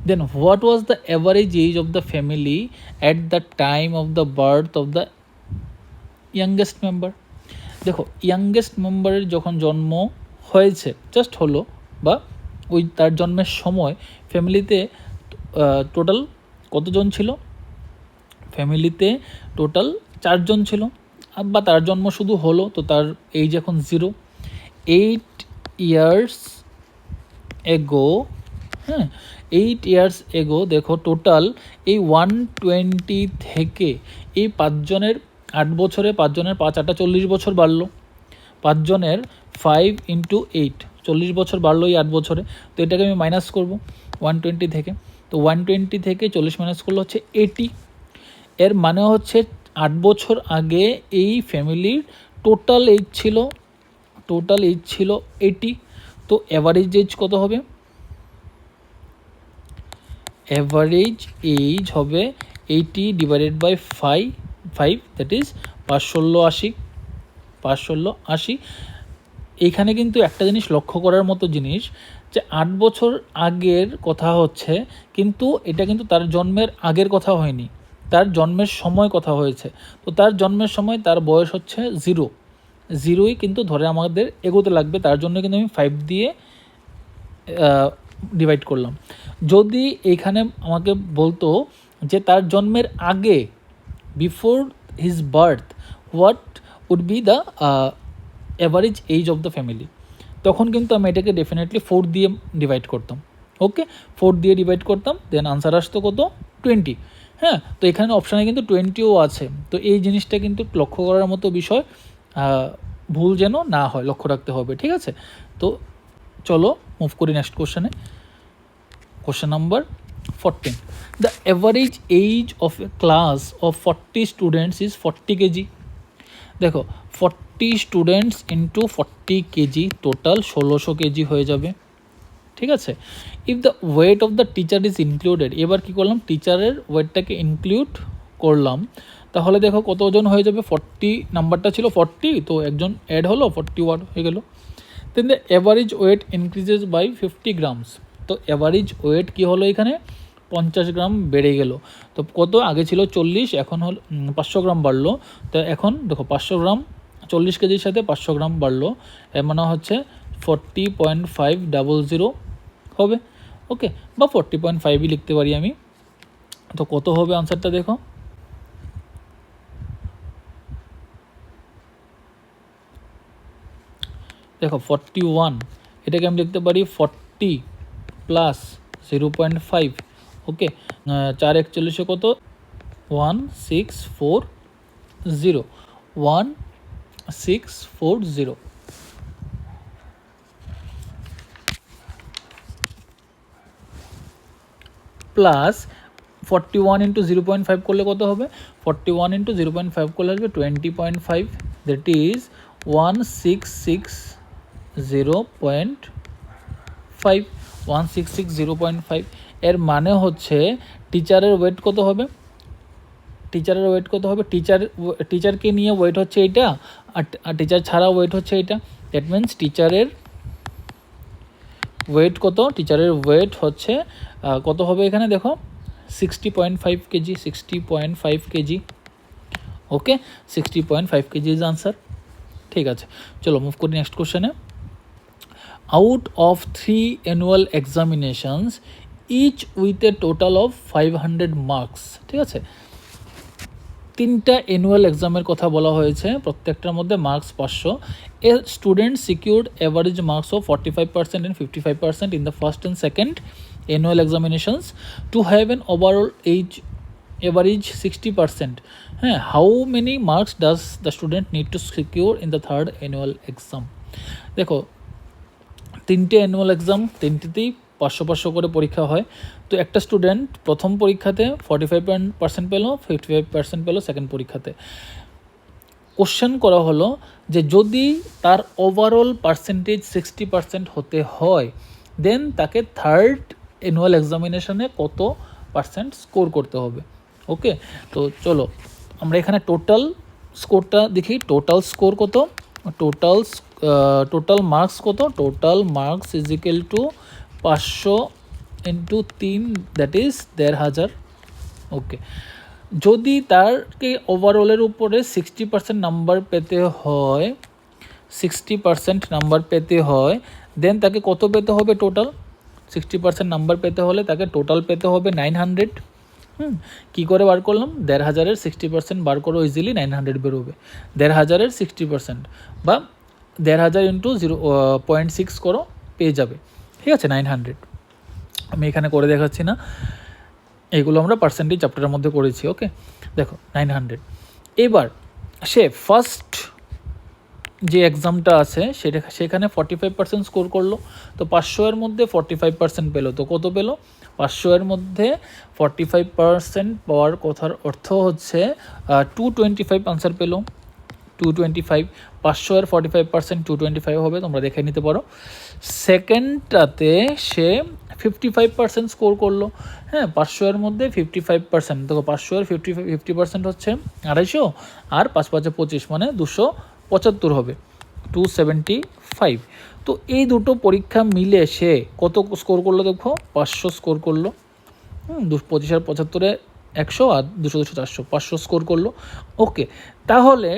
then what was the average age of the family at the time of the birth of the youngest member? দেখো youngest মেম্বারের যখন জন্ম হয়েছে, just হলো, বা ওই তার জন্মের সময় ফ্যামিলিতে টোটাল কতজন ছিল, ফ্যামিলিতে টোটাল 4 জন ছিল, বা তার জন্ম শুধু হলো, তো তার এইজ এখন 0। 8 ইয়ার্স এগো, হ্যাঁ 8 ইয়ার্স এগো, দেখো টোটাল এই 120 থেকে এই 5 জনের 8 বছরে 5 জনের 5 8 40 বছর বাড়লো, 5 জনের 5 × 8 40 বছর বাড়লো এই 8 বছরে। তো এটাকে আমি মাইনাস করবো 120 থেকে, তো 120 থেকে 40 মাইনাস করলে হচ্ছে 80। এর মানে হচ্ছে 8 বছর আগে এই ফ্যামিলির টোটাল এজ ছিল 80। তো অ্যাভারেজ এজ কত হবে, অ্যাভারেজ এজ হবে 80 / 5, দ্যাট ইজ 516 এইখানে কিন্তু একটা জিনিস লক্ষ্য করার মতো জিনিস, যে 8 বছর আগের কথা হচ্ছে, কিন্তু এটা কিন্তু তার জন্মের আগের কথা হয়নি, তার জন্মের সময় কথা হয়েছে। তো তার জন্মের সময় তার বয়স হচ্ছে 0ই কিন্তু ধরে আমাদের এগোতে লাগবে, তার জন্য কিন্তু আমি 5 দিয়ে ডিভাইড করলাম। যদি এইখানে আমাকে বলতো যে তার জন্মের আগে, before his birth, what would be the average age of the family, তখন কিন্তু আমি এটাকে ডেফিনেটলি 4 দিয়ে ডিভাইড করতাম। ওকে, 4 দিয়ে ডিভাইড করতাম, দেন আনসার আসতো কত, 20। হ্যাঁ, তো এখানে অপশানে কিন্তু 20ও আছে, তো এই জিনিসটা কিন্তু লক্ষ্য করার মতো বিষয়, ভুল যেন না হয় লক্ষ্য রাখতে হবে, ঠিক আছে। তো চলো মুভ করি নেক্সট কোশ্চেনে। Question number 14, the average age of a class of 40 students is 40 kg. দেখো 40 students into 40 kg, total 1600 kg হয়ে যাবে, ঠিক আছে। If the weight of the teacher is included, এবার কী করলাম, টিচারের ওয়েটটাকে ইনক্লুড করলাম, তাহলে দেখো কত ওজন হয়ে যাবে, 40 নাম্বারটা ছিল 40, তো একজন অ্যাড হলো 41 হয়ে গেল। Then the average weight increases by 50 grams, তো অ্যাভারেজ ওয়েট কী হলো, এখানে 50 গ্রাম বেড়ে গেল। তো কত আগে ছিল 40, এখন হল 500 গ্রাম বাড়লো। তো এখন দেখো 500 গ্রাম 40 কেজির সাথে 500 গ্রাম বাড়লো, এর মানে হচ্ছে 40.500 হবে। ওকে, বা 40.5ই লিখতে পারি আমি, তো কত হবে আনসারটা দেখো, দেখো 41, এটাকে আমি লিখতে পারি 40 প্লাস 0.5। ওকে, 4 × 41 কত, 1640, 1640 প্লাস 41 × 0.5 করলে কত হবে, 41 × 0.5 করলে আসবে 20.5, দ্যাট ইজ 1660.5, 1660.5। এর মানে হচ্ছে টিচারের ওয়েট কত হবে, টিচারের ওয়েট কত হবে, টিচারকে নিয়ে ওয়েট হচ্ছে এইটা, আর টিচার ছাড়া ওয়েট হচ্ছে এইটা। দ্যাট মিনস টিচারের ওয়েট কত, টিচারের ওয়েট হচ্ছে কত হবে এখানে দেখো 60.5 KG, 60.5 KG. Okay, 60.5 KG is answer. ঠিক আছে, চলো মুভ করি নেক্সট কোশ্চেনে। Out of 3 annual examinations each with a total of 500 marks, ঠিক আছে, 3টা অ্যানুয়াল এক্সামের কথা বলা হয়েছে, প্রত্যেকটার মধ্যে marks 500। A student secured average marks of 45% and 55% in the first and second annual examinations to have an overall average 60%. হ্যাঁ, how many marks does the student need to secure in the third annual exam. দেখো 3টে annual exam, 3টিতেই 500 করে পরীক্ষা হয়। তো একটা student প্রথম পরীক্ষাতে 45% পেলো, 55% পেলো সেকেন্ড পরীক্ষাতে। কোশ্চেন করা হলো যে যদি তার ওভারঅল পার্সেন্টেজ 60% হতে হয়, দেন তাকে থার্ড অ্যানুয়াল এক্সামিনেশনে কত পার্সেন্ট স্কোর করতে হবে। ওকে, তো চলো আমরা এখানে টোটাল স্কোরটা দেখি। টোটাল স্কোর কত, টোটাল মার্কস কত, total marks is equal two 500 × 3, that is 1500। ওকে, যদি তারকে ওভারঅলের উপরে 60% নাম্বার পেতে হয়, 60% নাম্বার পেতে হয়, দেন তাকে কত পেতে হবে টোটাল, 60% নাম্বার পেতে হলে তাকে টোটাল পেতে হবে 900। কী করে বার করলাম, 1500-এর 60% বার করো, ইজিলি 900 বেরোবে। 1500-এর 60% বা 1500 × 0.6 করো, পেয়ে যাবে। ঠিক আছে, 900। আমি এখানে করে দেখাচ্ছি না, এইগুলো আমরা পার্সেন্টেজ চ্যাপ্টারের মধ্যে করেছি। ওকে, দেখো 900। এবার সে ফার্স্ট যে এক্সামটা আছে সেখানে 45% স্কোর করলো, তো 500-এর মধ্যে 45% পেলো, তো কত পেলো, 500-এর মধ্যে 45% পাওয়ার কথার অর্থ হচ্ছে 225 আনসার পেলো, 225। 500-এর 45% 225 হবে, তোমরা দেখে নিতে পারো। সেকেন্ডটাতে সে 55% স্কোর করলো। হ্যাঁ, 500-এর মধ্যে 55%, দেখো 500-এর 50% হচ্ছে 250, আর 5 5 25 মানে 275 হবে, 275। তো এই দুটো পরীক্ষা মিলে সে কত স্কোর করলো, দেখো 500 স্কোর করলো। 25 আর 75-এ 100, আর 200 200 400, 500 স্কোর করলো। ওকে, তাহলে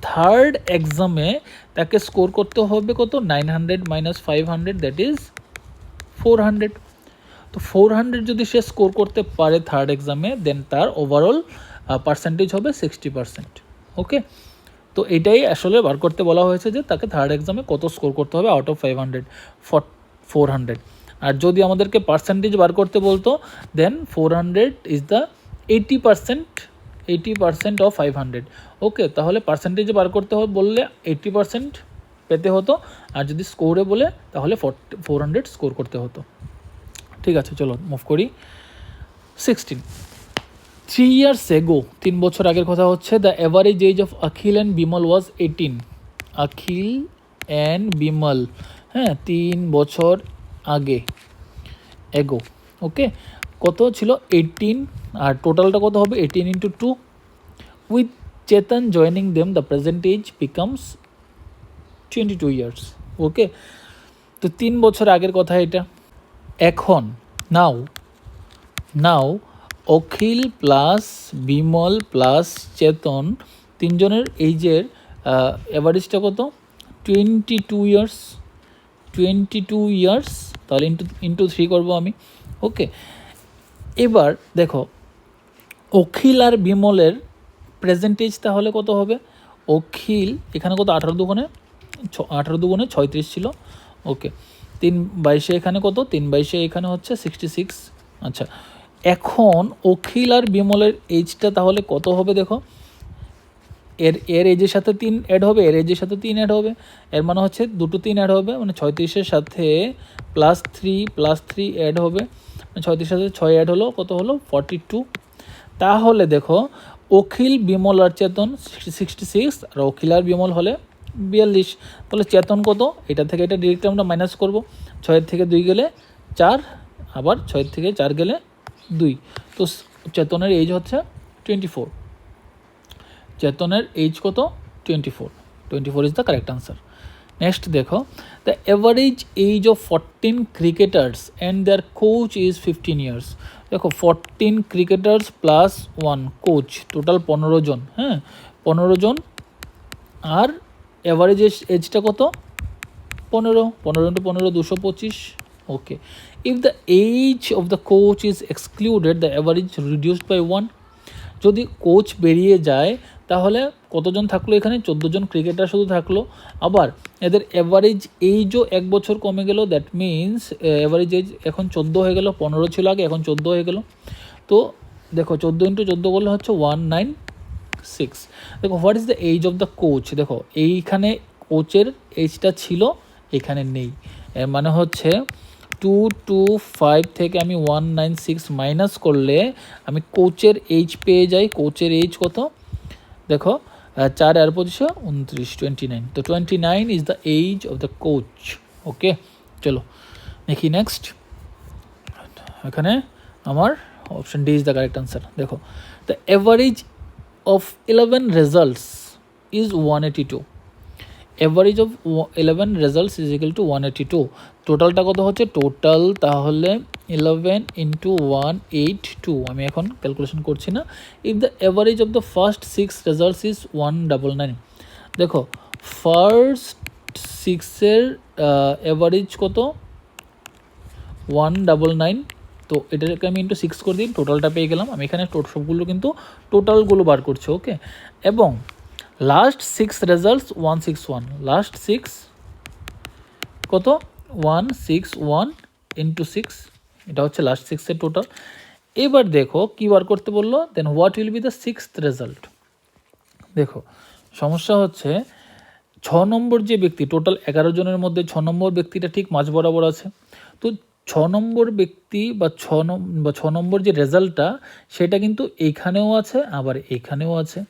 থার্ড এক্সামে তাকে স্কোর করতে হবে কত, 900 - 500, দ্যাট ইজ 400। তো 400 যদি সে স্কোর করতে পারে থার্ড এক্সামে, দেন তার ওভারঅল পার্সেন্টেজ হবে 60%। ওকে, তো এটাই আসলে বার করতে বলা হয়েছে যে তাকে থার্ড এক্সামে কত স্কোর করতে হবে আউট অফ 500, 400। আর যদি আমাদেরকে পার্সেন্টেজ বার করতে বলতো, দেন 400 ইজ দ্য 80% অফ 500। ওকে, তাহলে পার্সেন্টেজে বার করতে হবে বললে 80% পেতে হতো, আর যদি স্কোরে বলে তাহলে 400 স্কোর করতে হতো। ঠিক আছে, চলো মুভ করি 16। 3 years ago, 3 বছর আগের কথা হচ্ছে, the average age of Akhil and Bimal was 18। Akhil and Bimal, হ্যাঁ, 3 বছর আগে, এগো। ওকে, কত ছিল 18, আর টোটালটা কত হবে 18 × 2। With Chetan joining them the present age becomes 22 years। Okay, তো 3 বছর আগের কথা এটা। এখন now Akhil plus Bimal plus Chetan, তিনজনের এইজের অ্যাভারেজটা কত, 22 years। 22 years, তাহলে ইন্টু 3 করবো আমি, ওকে, এবার দেখো অখিল আর বিমলের প্রেজেন্টেজ তাহলে কত হবে? অখিল এখানে কত 18 দুগুণে 36 ছিল। ওকে, 3/22 এখানে কত? 3/22 এখানে হচ্ছে 66। আচ্ছা, এখন অখিল আর বিমলের এইজটা তাহলে কত হবে? দেখো এর এজের সাথে 3 অ্যাড হবে, এর এজের সাথে 3 অ্যাড হবে, এর মানে হচ্ছে দুটো 3 অ্যাড হবে, মানে 36-এর সাথে +3 অ্যাড হবে, মানে 36-এর সাথে 6 অ্যাড হলো, কত হলো? 42। তাহলে দেখো অখিল বিমল আর চেতন 66, আর অখিল আর বিমল হলে 42। তাহলে চেতন কত? এটা থেকে এটা ডিরেক্ট আমরা মাইনাস করব, 6 থেকে 2 গেলে 4, আবার 6 থেকে 4 গেলে 2। তো চেতনের এজ হচ্ছে 24। চেতনের এজ কত? 24 is the correct answer. Next দেখো, the average age of 14 cricketers and their coach is 15 years. দেখো 14 ক্রিকেটার্স প্লাস 1 কোচ, টোটাল 15 জন। হ্যাঁ, 15 জন, আর অ্যাভারেজ এজটা কত? 15 into 15 225। Okay, if the age of the coach is excluded the average reduced by 1। যদি coach বেরিয়ে যায় তাহলে কতজন থাকলো? এখানে 14 জন ক্রিকেটার শুধু থাকলো। আবার এদের অ্যাভারেজ এইজও 1 বছর কমে গেল, দ্যাট মিনস অ্যাভারেজ এজ এখন 14 হয়ে গেল, 15 ছিল আগে, এখন 14 হয়ে গেল। তো দেখো 14 ইন্টু 14 করলে হচ্ছে 196। দেখো what is the age of the coach? দেখো এইখানে কোচের এজটা ছিল, এখানে নেই, এর মানে হচ্ছে 225 থেকে আমি 196 মাইনাস করলে আমি কোচের এইজ পেয়ে যাই। কোচের এইজ কত? দেখো 4 আর 25 29, 29। তো 29 is the age of the coach. Okay, চলো দেখি নেক্সট। এখানে আমার option D is the correct answer. দেখো the average of 11 results is 182। Average of 11 results is equal to 182। টোটালটা কত হচ্ছে? টোটাল তাহলে 11 ইন্টু 182, আমি এখন ক্যালকুলেশন করছি না। If the average of the first 6 results is 199। দেখো ফার্স্ট 6-এর অ্যাভারেজ কত? 199। তো এটাকে আমি ইন্টু 6 করে দিই, টোটালটা পেয়ে গেলাম। আমি এখানে সবগুলো কিন্তু টোটালগুলো বার করছি। ওকে, এবং লাস্ট 6 রেজাল্টস 161, লাস্ট 6 কত? 161 ইন্টু 6, এটা হচ্ছে লাস্ট 6-এর টোটাল। এবার দেখো কী বার করতে বললো, then what will be the 6th result. দেখো সমস্যা হচ্ছে 6 নম্বর যে ব্যক্তি, টোটাল 11 জনের মধ্যে 6 নম্বর ব্যক্তিটা ঠিক মাঝ বরাবর আছে। তো 6 নম্বর ব্যক্তি বা 6 নম্বর যে রেজাল্টটা, সেটা কিন্তু এইখানেও আছে, আবার এইখানেও আছে।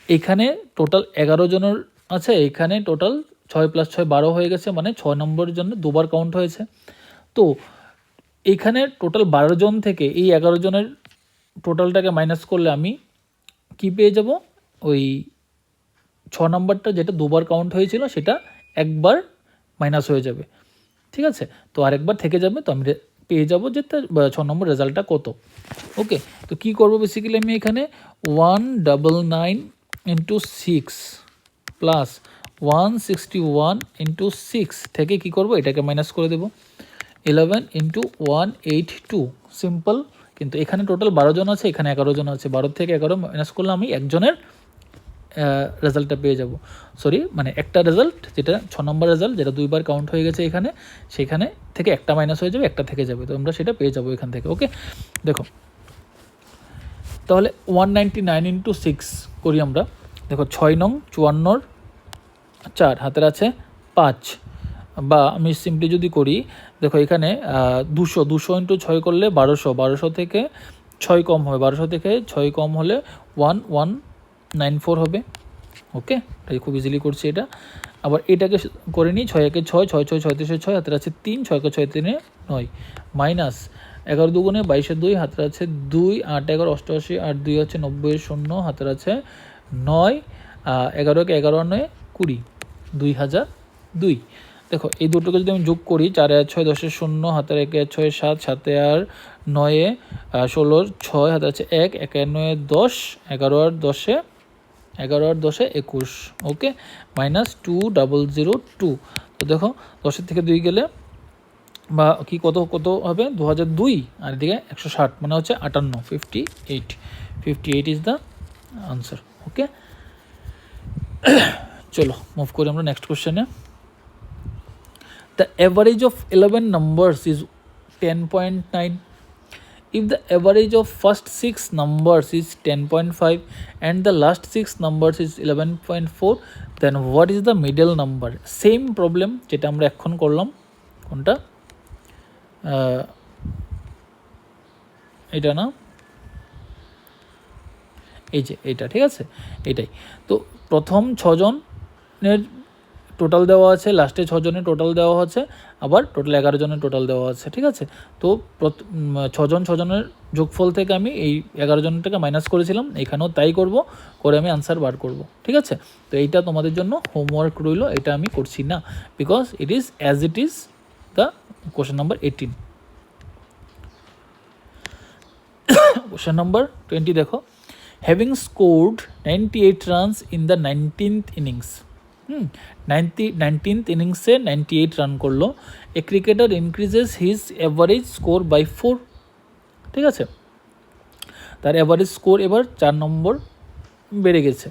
এখানে টোটাল 11 জনের আছে, এখানে টোটাল 6 + 6 12 হয়ে গেছে, মানে 6 নম্বরের জন্য দুবার কাউন্ট হয়েছে। তো এখানে টোটাল 12 জন থেকে এই 11 জনের টোটালটাকে মাইনাস করলে আমি কি পেয়ে যাব? ওই 6 নম্বরটা যেটা দুবার কাউন্ট হয়েছিল সেটা একবার মাইনাস হয়ে যাবে, ঠিক আছে? তো আরেকবার থেকে যাবে, তো আমি পেয়ে যাবো যে 6 নম্বর রেজাল্টটা কত। ওকে, তো কী করবো? বেসিক্যালি আমি এখানে 199 ইন্টু 6 প্লাস 161 ইন্টু 6 থেকে কী করবো? এটাকে মাইনাস করে দেবো, 11 ইন্টু 182। সিম্পল। কিন্তু এখানে টোটাল 12 জন আছে, এখানে 11 জন আছে, 12 থেকে 11 মাইনাস করলে আমি একজনের রেজাল্টটা পেয়ে যাব। সরি, মানে একটা রেজাল্ট, যেটা 6 নম্বর রেজাল্ট, যেটা দুইবার কাউন্ট হয়ে গেছে এখানে, সেখানে থেকে একটা মাইনাস হয়ে যাবে, একটা থেকে যাবে, তো আমরা সেটা পেয়ে যাবো এখান থেকে। ওকে, দেখো তাহলে 199 ইন্টু 6 করি আমরা। দেখো 6 নং 54, 4 হাতের আছে 5, বা আমি সিম্পলি যদি করি, দেখো এখানে 200 ইন্টু 6 করলে 1200 থেকে 6 কম হবে, 1200 থেকে 6 কম হলে 1194 হবে। ওকে, তাই খুব ইজিলি করছি এটা। আবার এটাকে করে নিই, 6 একে 6, 6 6 36 6, হাতের আছে 3, 6 কে 6 3 9, মাইনাস 11 দুগুণে 22 2, হাতের আছে 2, 8 11 88, 8 2 হচ্ছে 90 0, হাতের আছে 9, 11 কে 11 9 20, 2002। দেখো এই দুটোকে যদি আমি যোগ করি, 4 আর 6 10 0, হাতের 1 আর 6 7, 7 আর 9 16 6, হাতের আছে 1, 1 আর 9 10, 11 আর 10 21। ওকে, মাইনাস 2002। তো দেখো 10 থেকে 2 গেলে বা কি কত কত হবে 2002 আর এদিকে 160 মানে হচ্ছে 58 58 ইজ দ্য আনসার। ওকে, চলো মুভ করি আমরা নেক্সট কোশ্চেনে। The average of 11 numbers is 10.9. If the average of first 6 numbers is 10.5 and the last 6 numbers is 11.4, then what is the middle number? Same problem যেটা আমরা এখন করলাম, কোনটা এটা না, এই যে এইটা, ঠিক আছে এটাই। তো প্রথম 6 জনের টোটাল দেওয়া আছে, লাস্টে 6 জনের টোটাল দেওয়া আছে, আবার টোটাল 11 জনের টোটাল দেওয়া আছে, ঠিক আছে। তো 6 জনের যোগফল থেকে আমি এই 11 জনটাকে মাইনাস করেছিলাম, এখানেও তাই করব, করে আমি আনসার বার করব, ঠিক আছে। তো এইটা তোমাদের জন্য হোমওয়ার্ক রইল, এটা আমি করছি না, because it is as it is the question number 18। Question number 20 দেখো, having scored 98 runs in the 19th innings, 19th ইনিংসে 98 রান করলো, a cricketer increases his average score by 4, ঠিক আছে। তার অ্যাভারেজ স্কোর এবার 4 নম্বর বেড়ে গেছে।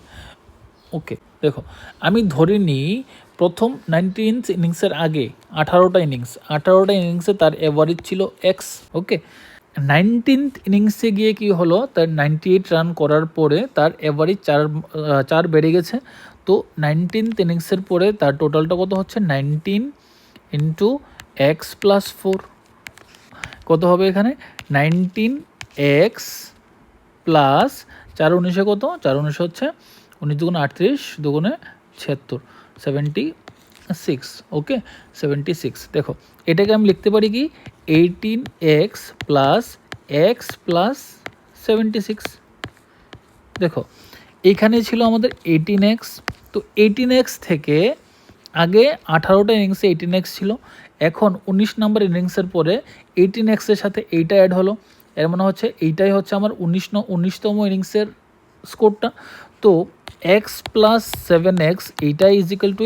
ওকে, দেখো আমি ধরে নিই প্রথম 19th ইনিংসের আগে 18টা ইনিংসে তার অ্যাভারেজ ছিল এক্স। ওকে, 19th ইনিংসে গিয়ে কি হলো, তার 98 রান করার পরে তার অ্যাভারেজ 4 বেড়ে গেছে। তো 19th ইনিংসের পরে তার টোটালটা কত হচ্ছে, 19 ইন্টু এক্স প্লাস 4, কত হবে এখানে 19 এক্স প্লাস 4 19 কত, 4 19 হচ্ছে 19 দুগুণে 38, দুগুণে 76, 76। ওকে, 76। দেখো এটাকে আমি লিখতে পারি কি 18x প্লাস এক্স প্লাস 76। দেখো এইখানে ছিল আমাদের 18x, তো 18x থেকে আগে 18টা ইনিংসে 18x ছিল, এখন 19 নম্বর ইনিংসের পরে 18xের সাথে এইটা অ্যাড হলো, এর মানে হচ্ছে এইটাই হচ্ছে আমার 19তম ইনিংসের স্কোরটা। তো এক্স প্লাস 7x এইটাই ইজিক্যাল টু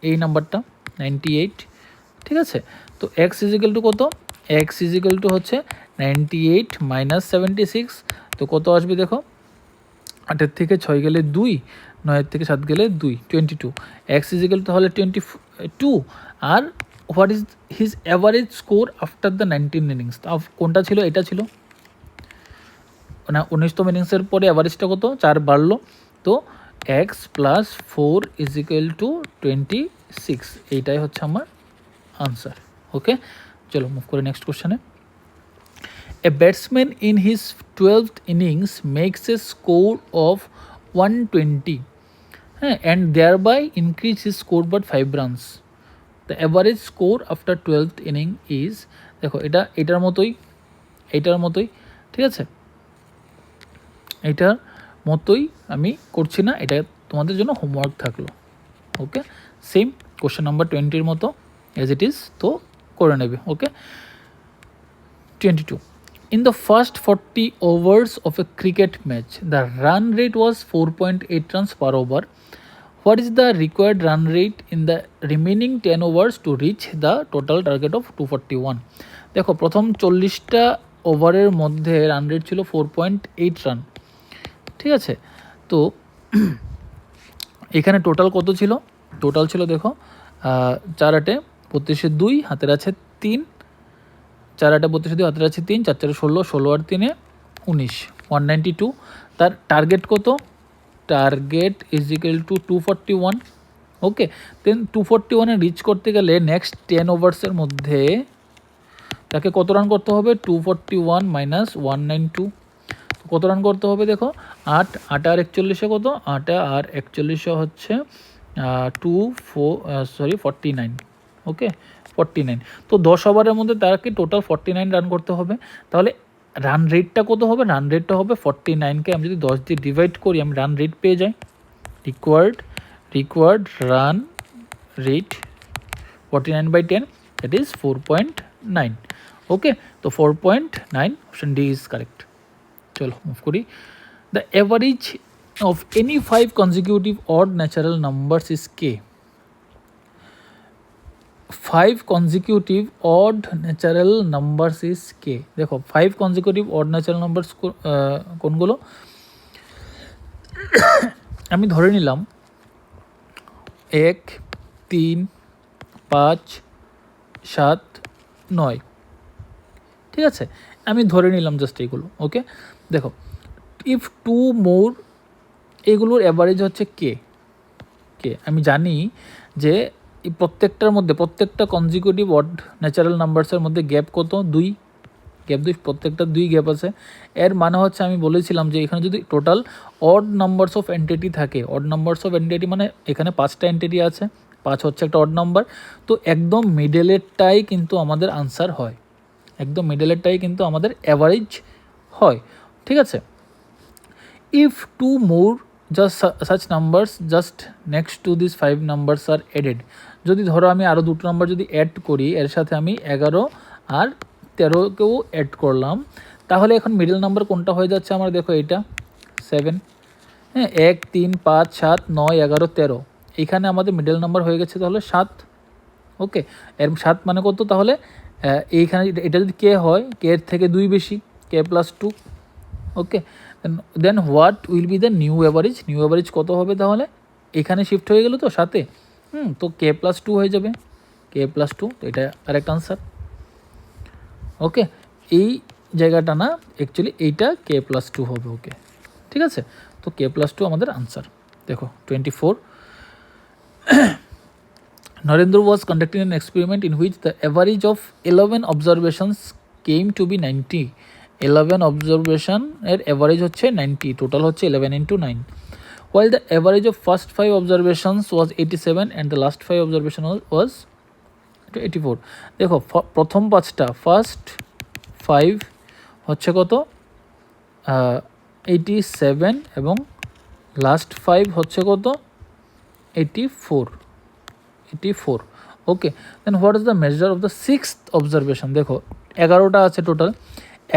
এই নাম্বারটা 98, ঠিক আছে। তো এক্স ইজিক্যাল টু কত, এক্স ইজিক্যাল টু হচ্ছে 98 মাইনাস 76, তো কত আসবে দেখো, 8 থেকে 6 গেলে 2, 9 থেকে 7 গেলে 2, 22। এক্স ইজিক্যাল তাহলে 22, আর what is his average score after the 19 innings, কোনটা ছিল, এটা ছিল না 19তম ইনিংসের পরে অ্যাভারেজটা কত 4 বাড়লো, তো এক্স প্লাস 4 ইজিক্যাল টু 26, এইটাই হচ্ছে আমার আনসার। ওকে, চলো মুভ করে নেক্সট কোশ্চেনে। A batsman in his 12th innings makes a score of 120 and thereby increase his score by 5 runs. The average score after 12th inning is, দেখো এটার মতোই, ঠিক আছে, এটার মতোই আমি করছি না, এটা তোমাদের জন্য হোমওয়ার্ক থাকলো। ওকে, সেম কোশ্চেন নাম্বার 20-র মতো অ্যাজ ইট ইজ, তো করে নেবে। ওকে, 22. In the first 40 overs of a cricket match, the run rate was 4.8 runs per over. What is the required run rate in the remaining 10 overs to reach the total target of 241? দেখো প্রথম 40টা ওভারের মধ্যে run rate ছিল 4.8 run, ঠিক আছে। তো এখানে total কত ছিল, টোটাল ছিল দেখো 4 8 32 2, হাতের আছে 3, 4 8 32 2, হাতের আছে 3, 4 4 16, 16 আর 3 19, 192। তার টার্গেট কত, target is equal to 241। Okay, then 241-এ রিচ করতে গেলে নেক্সট 10 ওভার্সের মধ্যে তাকে কত রান করতে হবে, 241 মাইনাস 192, কত রান করতে হবে দেখো 8 8 আর 41-এ কত, 8 আর 41-এ হচ্ছে 49। ওকে, 49। তো 10 ওভারের মধ্যে তাকে টোটাল 49 রান করতে হবে, তাহলে রান রেটটা কত হবে, রান রেটটা হবে 49কে আমি যদি 10 দিয়ে ডিভাইড করি আমি রান রেট পেয়ে যাই, required run rate 49/10, that is 4.9। ওকে, তো 4.9 অপশন ডি ইজ কারেক্ট। চলো মুভ করি। The average of any 5 consecutive odd natural numbers is k. 5 consecutive odd natural numbers is k। দেখো 5 consecutive odd natural numbers কোনগুলো, আমি ধরে নিলাম 1 3 5 7 9, ঠিক আছে, আমি ধরে নিলাম জাস্ট এইগুলো। ওকে, দেখো ইফ 2 মোর, এগুলোর অ্যাভারেজ হচ্ছে কে, আমি জানি যে এই প্রত্যেকটার মধ্যে, প্রত্যেকটা কনজিকিউটিভ অড ন্যাচারাল নাম্বারসের মধ্যে গ্যাপ কত, 2, গ্যাপ 2, প্রত্যেকটা 2 গ্যাপ আছে। এর মানে হচ্ছে আমি বলেছিলাম যে এখানে যদি total odd numbers of entity থাকে, অড নাম্বারস অফ এন্টিটি মানে এখানে 5টা এন্টিটি আছে, 5 হচ্ছে একটা অড নাম্বার, তো একদম মিডলেরটাই কিন্তু আমাদের আনসার হয়, একদম মিডলেরটাই কিন্তু আমাদের অ্যাভারেজ হয়, ঠিক আছে। If 2 more just such numbers just next to this 5 numbers are added, যদি ধরো আমি আরও 2টো নাম্বার যদি অ্যাড করি, এর সাথে আমি 11 আর 13কেও অ্যাড করলাম, তাহলে এখন মিডল নাম্বার কোনটা হয়ে যাচ্ছে আমার, দেখো এইটা 7, হ্যাঁ, 1 3 5 7 9 11 13, এইখানে আমাদের মিডল নাম্বার হয়ে গেছে তাহলে 7। ওকে, এর 7 মানে কত, তাহলে এইখানে এটা যদি কে হয়, কে এর থেকে 2 বেশি, K plus 2। Okay, then what will be the new average, new average কত হবে, তাহলে এখানে শিফট হয়ে গেল তো সাথে, তো কে প্লাস 2 হয়ে যাবে, কে প্লাস 2, তো এটা কারেক্ট আনসার। ওকে, এই জায়গাটা না, অ্যাকচুয়ালি এইটা কে প্লাস 2 হবে। ওকে, ঠিক আছে, তো কে প্লাস 2 আমাদের আনসার। দেখো 24, Narendra was conducting an experiment in which the average of 11 observations came to be 90। 11 observation এর অ্যাভারেজ হচ্ছে 90, টোটাল হচ্ছে 11 into 9, while the average of first 5 observations was 87 and the last 5 observation was 84। দেখো প্রথম 5টা, first 5 হচ্ছে কত, 87 এবং last 5 হচ্ছে কত, 84। Okay, then what is the measure of the 6th observation. দেখো 11টা আছে টোটাল,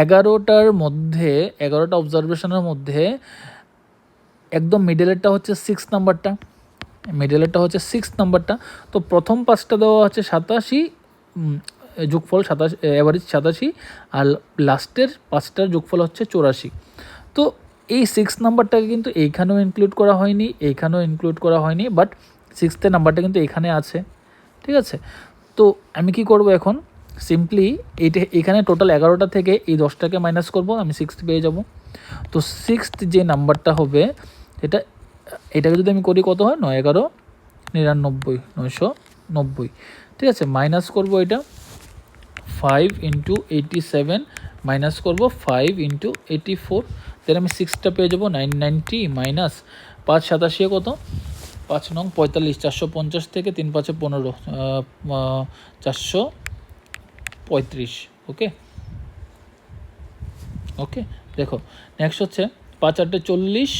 11টার মধ্যে, 11টা অবজারভেশনের মধ্যে একদম মিডলেরটা হচ্ছে 6 নাম্বারটা, মিডলেরটা হচ্ছে 6 নাম্বারটা। তো প্রথম 5টা দেওয়া হচ্ছে 87, যোগফল 87, অ্যাভারেজ 87, আর লাস্টের 5টার যোগফল হচ্ছে 84। তো এই 6 নাম্বারটাকে কিন্তু এইখানেও ইনক্লুড করা হয়নি, এইখানেও ইনক্লুড করা হয়নি, বাট 6th নাম্বারটা কিন্তু এখানে আছে, ঠিক আছে। তো আমি কি করব এখন, সিম্পলি এইটা এখানে টোটাল 11টা থেকে এই 10টাকে মাইনাস করব, আমি 6th পেয়ে যাব। তো 6th যে নাম্বারটা হবে, এটাকে যদি আমি করি কত হয়, 9 11 99, 990, ঠিক আছে, মাইনাস করব এটা 5 into 87, মাইনাস করব 5 into 84, দেন আমি 6টা পেয়ে যাবো 990 মাইনাস 5 87 কত, 5 নং 45, 450 থেকে 3 5 15, 435। ওকে, ওকে, দেখো নেক্সট হচ্ছে 5 8 40,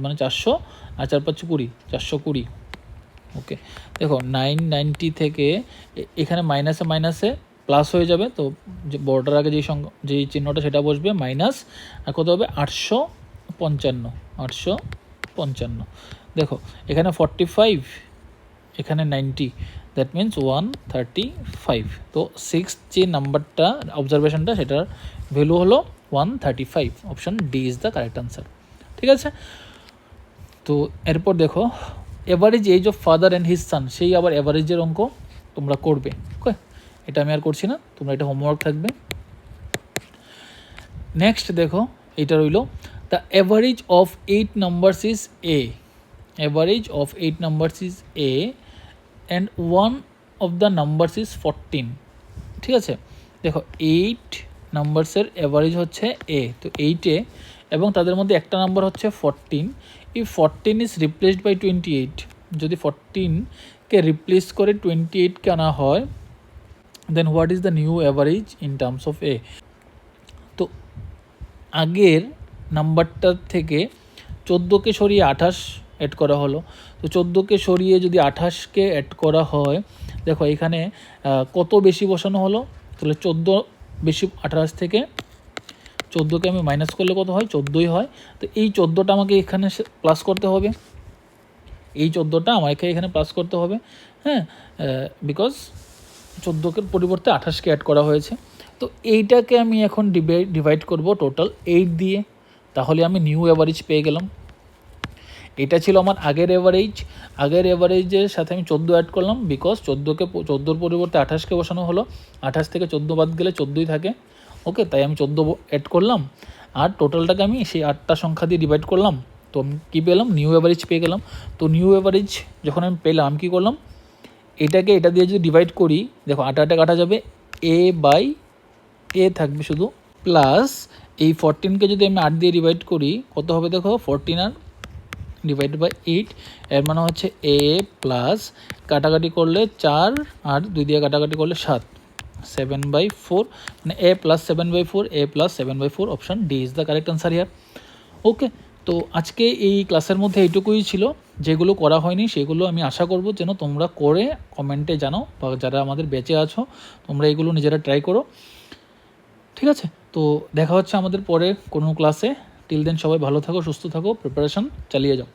মানে 400, আর 4 5 20, 420। ওকে, দেখো 990 থেকে এখানে মাইনাসে মাইনাসে প্লাস হয়ে যাবে, তো যে বর্ডার আগে যেই চিহ্নটা সেটা বসবে, মাইনাস, আর কত হবে 855। দেখো এখানে 45, এখানে 90, দ্যাট মিন্স 135। তো 6th যে নাম্বারটা অবজারভেশনটা, সেটার ভ্যালু হলো 135, option D is the correct answer, ঠিক আছে। তো এরপর দেখো average age of father and his son, সেই আবার এভারেজের অঙ্ক তোমরা করবে। ওকে, এটা আমি আর করছি না, তোমরা এটা হোমওয়ার্ক থাকবে। নেক্সট দেখো এটা রইল, the average of 8 numbers is a, average of 8 numbers is a and one of the numbers is 14, ঠিক আছে। দেখো 8 নাম্বারসের অ্যাভারেজ হচ্ছে এ, তো 8 এবং তাদের মধ্যে একটা নাম্বার হচ্ছে 14। ইফ 14 ইজ রিপ্লেসড বাই 28, যদি 14কে রিপ্লেস করে 28কে আনা হয়, then what is the new average in terms of A. তো আগের নাম্বারটার থেকে 14কে সরিয়ে 28 অ্যাড করা হলো, তো 14কে সরিয়ে যদি 28কে অ্যাড করা হয়, দেখো এখানে কত বেশি বসানো হলো, তাহলে 14 বেশি, 28 থেকে 14কে আমি মাইনাস করলে কত হয়, 14ই হয়। তো এই 14টা আমাকে এখানে প্লাস করতে হবে, এই 14টা আমাকে এখানে প্লাস করতে হবে, হ্যাঁ, বিকজ 14কে পরিবর্তে 28কে অ্যাড করা হয়েছে। তো এইটাকে আমি এখন ডিভাইড করব টোটাল 8 দিয়ে, তাহলে আমি নিউ অ্যাভারেজ পেয়ে গেলাম। এটা ছিল আমার আগের এভারেজের সাথে আমি 14 অ্যাড করলাম, বিকজ 14র পরিবর্তে 28কে বসানো হলো, 28 থেকে 14 বাদ গেলে 14ই থাকে। ওকে, তাই আমি 14 অ্যাড করলাম, আর টোটালটাকে আমি সেই 8টা সংখ্যা দিয়ে ডিভাইড করলাম। তো আমি কী পেলাম? নিউ অ্যাভারেজ পেয়ে গেলাম। তো নিউ অ্যাভারেজ যখন আমি পেলাম, কী করলাম, এটাকে এটা দিয়ে যদি ডিভাইড করি, দেখো 8 কাটা যাবে, এ বাই এ থাকবে শুধু, প্লাস এই 14কে যদি আমি 8 দিয়ে ডিভাইড করি, কত হবে দেখো, 14 আর ডিভাইড বাই 8, এর মানে হচ্ছে এ প্লাস কাটাকাটি করলে 4 আর 2 দিয়ে কাটাকাটি করলে 7, 7/4, মানে A plus 7/4, A plus 7/4, option D is the correct answer here. Okay, তো আজকে এই ক্লাসের মধ্যে এইটুকুই ছিল। যেগুলো করা হয়নি সেগুলো আমি আশা করব যেন তোমরা করে কমেন্টে জানাও, বা যারা আমাদের ব্যাচে আছো তোমরা এগুলো নিজেরা ট্রাই করো। ঠিক আছে, তো দেখা হচ্ছে আমাদের পরে কোনো ক্লাসে। টিল দেন সবাই ভালো থাকো, সুস্থ থাকো, প্রিপারেশন চালিয়ে যাও।